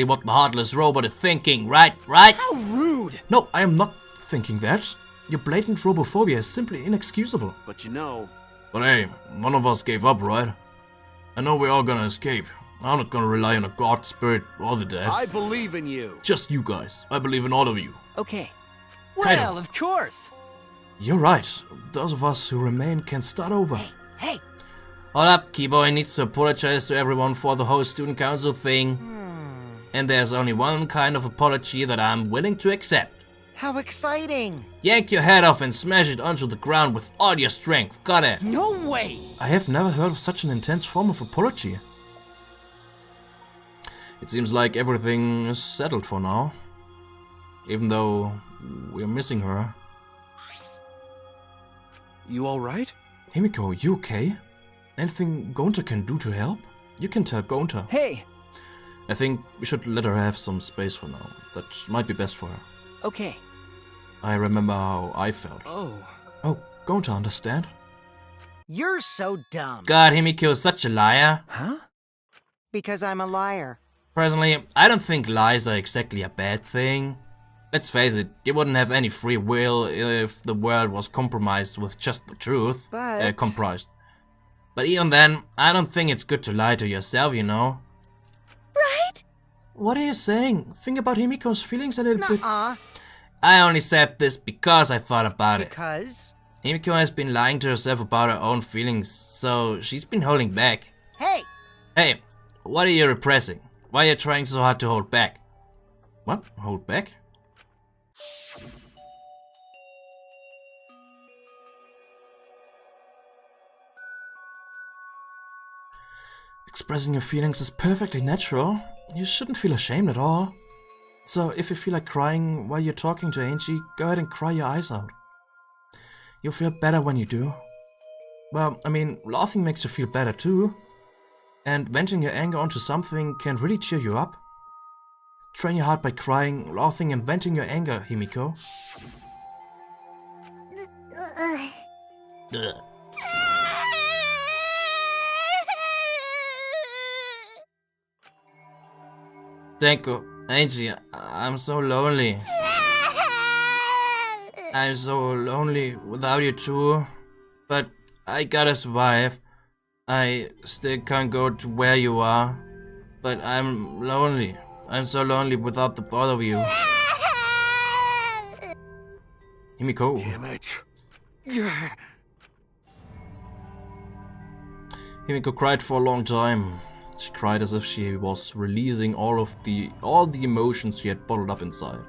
what the heartless robot is thinking, right? Right? How rude! No, I am not thinking that. Your blatant robophobia is simply inexcusable. But you know... But hey, one of us gave up, right? I know we're all gonna escape. I'm not gonna rely on a god, spirit, or the dead. I believe in you. Just you guys. I believe in all of you. Okay. Kaido. Well, of course. You're right. Those of us who remain can start over. Hey. Hold up, Keyboy needs to apologize to everyone for the whole student council thing. And there's only one kind of apology that I'm willing to accept. How exciting! Yank your head off and smash it onto the ground with all your strength. Got it? No way! I have never heard of such an intense form of apology. It seems like everything is settled for now. Even though we're missing her. You alright? Himiko, you okay? Anything Gonta can do to help? You can tell Gonta. Hey! I think we should let her have some space for now. That might be best for her. Okay. I remember how I felt. Oh, Gonta, understand? You're so dumb. God, Himiko is such a liar. Huh? Because I'm a liar. Personally, I don't think lies are exactly a bad thing. Let's face it, you wouldn't have any free will if the world was compromised with just the truth. But... comprised. But even then, I don't think it's good to lie to yourself, you know? Right? What are you saying? Think about Himiko's feelings a little bit. Nuh-uh. I only said this because I thought about it. Because? Himiko has been lying to herself about her own feelings, so she's been holding back. Hey! Hey, what are you repressing? Why are you trying so hard to hold back? What? Hold back? Expressing your feelings is perfectly natural. You shouldn't feel ashamed at all. So if you feel like crying while you're talking to Angie, go ahead and cry your eyes out. You'll feel better when you do. Well, I mean, laughing makes you feel better too. And venting your anger onto something can really cheer you up. Train your heart by crying, laughing and venting your anger, Himiko. Ugh. Denko, Angie, I'm so lonely. I'm so lonely without you too. But I gotta survive. I still can't go to where you are. But I'm lonely. I'm so lonely without the both of you. Himiko. Damn it. Himiko cried for a long time. She cried as if she was releasing all the emotions she had bottled up inside.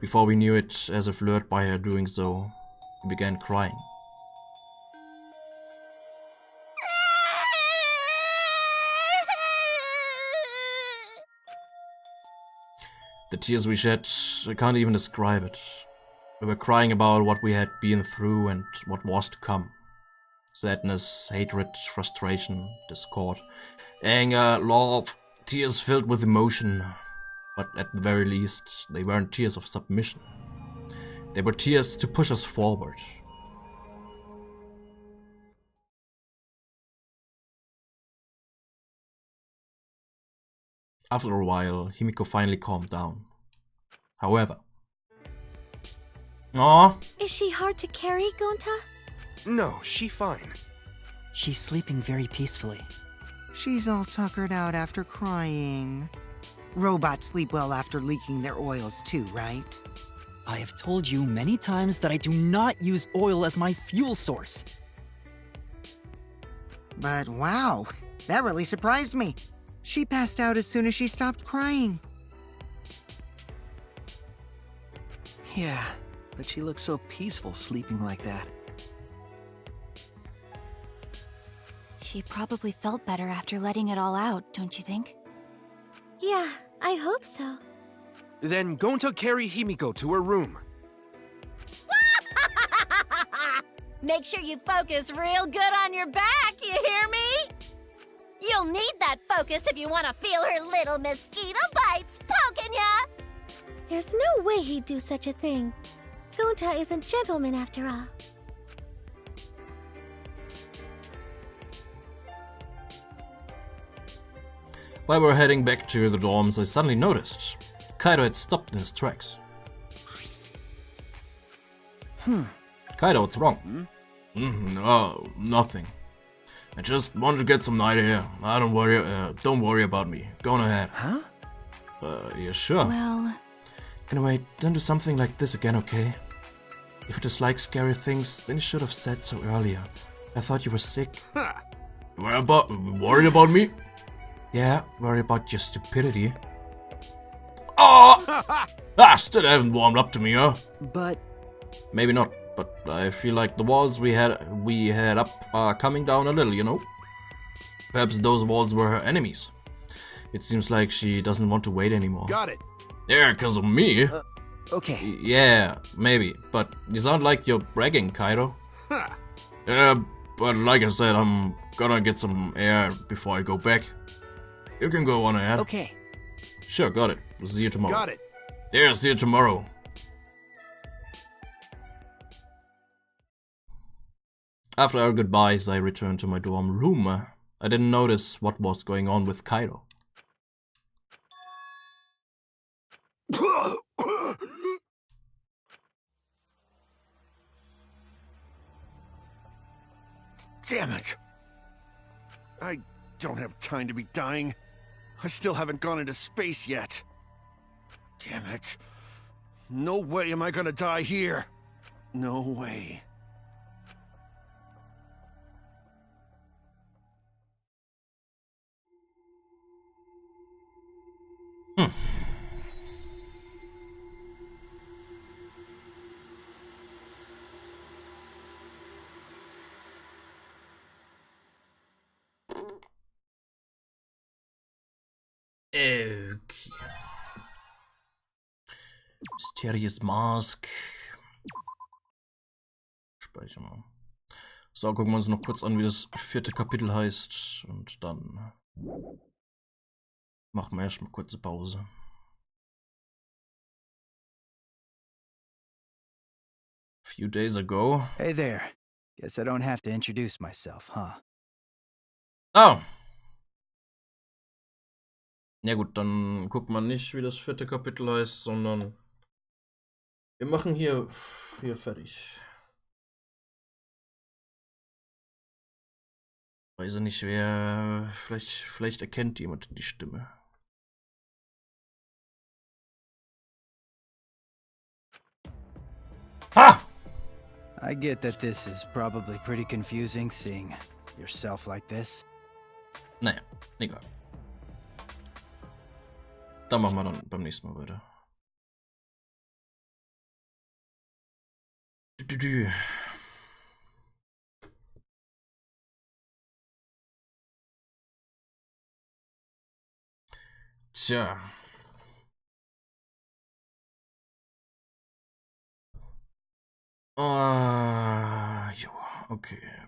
Before we knew it, as if lured by her doing so, he began crying. The tears we shed, I can't even describe it. We were crying about what we had been through and what was to come. Sadness, hatred, frustration, discord, anger, love, tears filled with emotion. But at the very least, they weren't tears of submission. They were tears to push us forward. After a while, Himiko finally calmed down. However... Aww. Is she hard to carry, Gonta? No, she fine. She's sleeping very peacefully. She's all tuckered out after crying. Robots sleep well after leaking their oils too, right? I have told you many times that I do not use oil as my fuel source. But wow, that really surprised me. She passed out as soon as she stopped crying. Yeah, but she looks so peaceful sleeping like that. She probably felt better after letting it all out, don't you think? Yeah, I hope so. Then Gonta carry Himiko to her room. Make sure you focus real good on your back, you hear me? You'll need that focus if you want to feel her little mosquito bites poking ya! There's no way he'd do such a thing. Gonta is a gentleman after all. While we were heading back to the dorms, I suddenly noticed Kaido had stopped in his tracks. Kaido, what's wrong? Oh, nothing. I just want to get some night air. Don't worry about me. Go on ahead. Huh? Yeah, sure. Well... Anyway, don't do something like this again, okay? If you dislike scary things, then you should have said so earlier. I thought you were sick. Worried about me? Yeah, worried about your stupidity. Oh! Still haven't warmed up to me, huh? But... Maybe not, but I feel like the walls we had up are coming down a little, you know? Perhaps those walls were her enemies. It seems like she doesn't want to wait anymore. Got it. Yeah, 'cause of me. Okay. Yeah, maybe, but you sound like you're bragging, Kaido. Yeah, but like I said, I'm gonna get some air before I go back. You can go on ahead. Okay. Sure, got it. We'll see you tomorrow. Got it. Yeah, see you tomorrow. After our goodbyes, I returned to my dorm room. I didn't notice what was going on with Kaido. Damn it. I don't have time to be dying. I still haven't gone into space yet. Damn it. No way am I gonna die here. No way. Okay. Mysterious Mask. Speichern wir. So, gucken wir uns noch kurz an, wie das 4. Kapitel heißt. Und dann machen wir erstmal kurze Pause. A few days ago. Hey there. Guess I don't have to introduce myself, huh? Oh. Ja gut, dann guckt man nicht, wie das 4. Kapitel heißt, sondern wir machen hier fertig. Weiß nicht, wer... Vielleicht erkennt jemand die Stimme. Ha! I get that this is probably pretty confusing, seeing yourself like this. Naja, egal. Da machen wir dann beim nächsten Mal weiter. Tja. Jo, okay.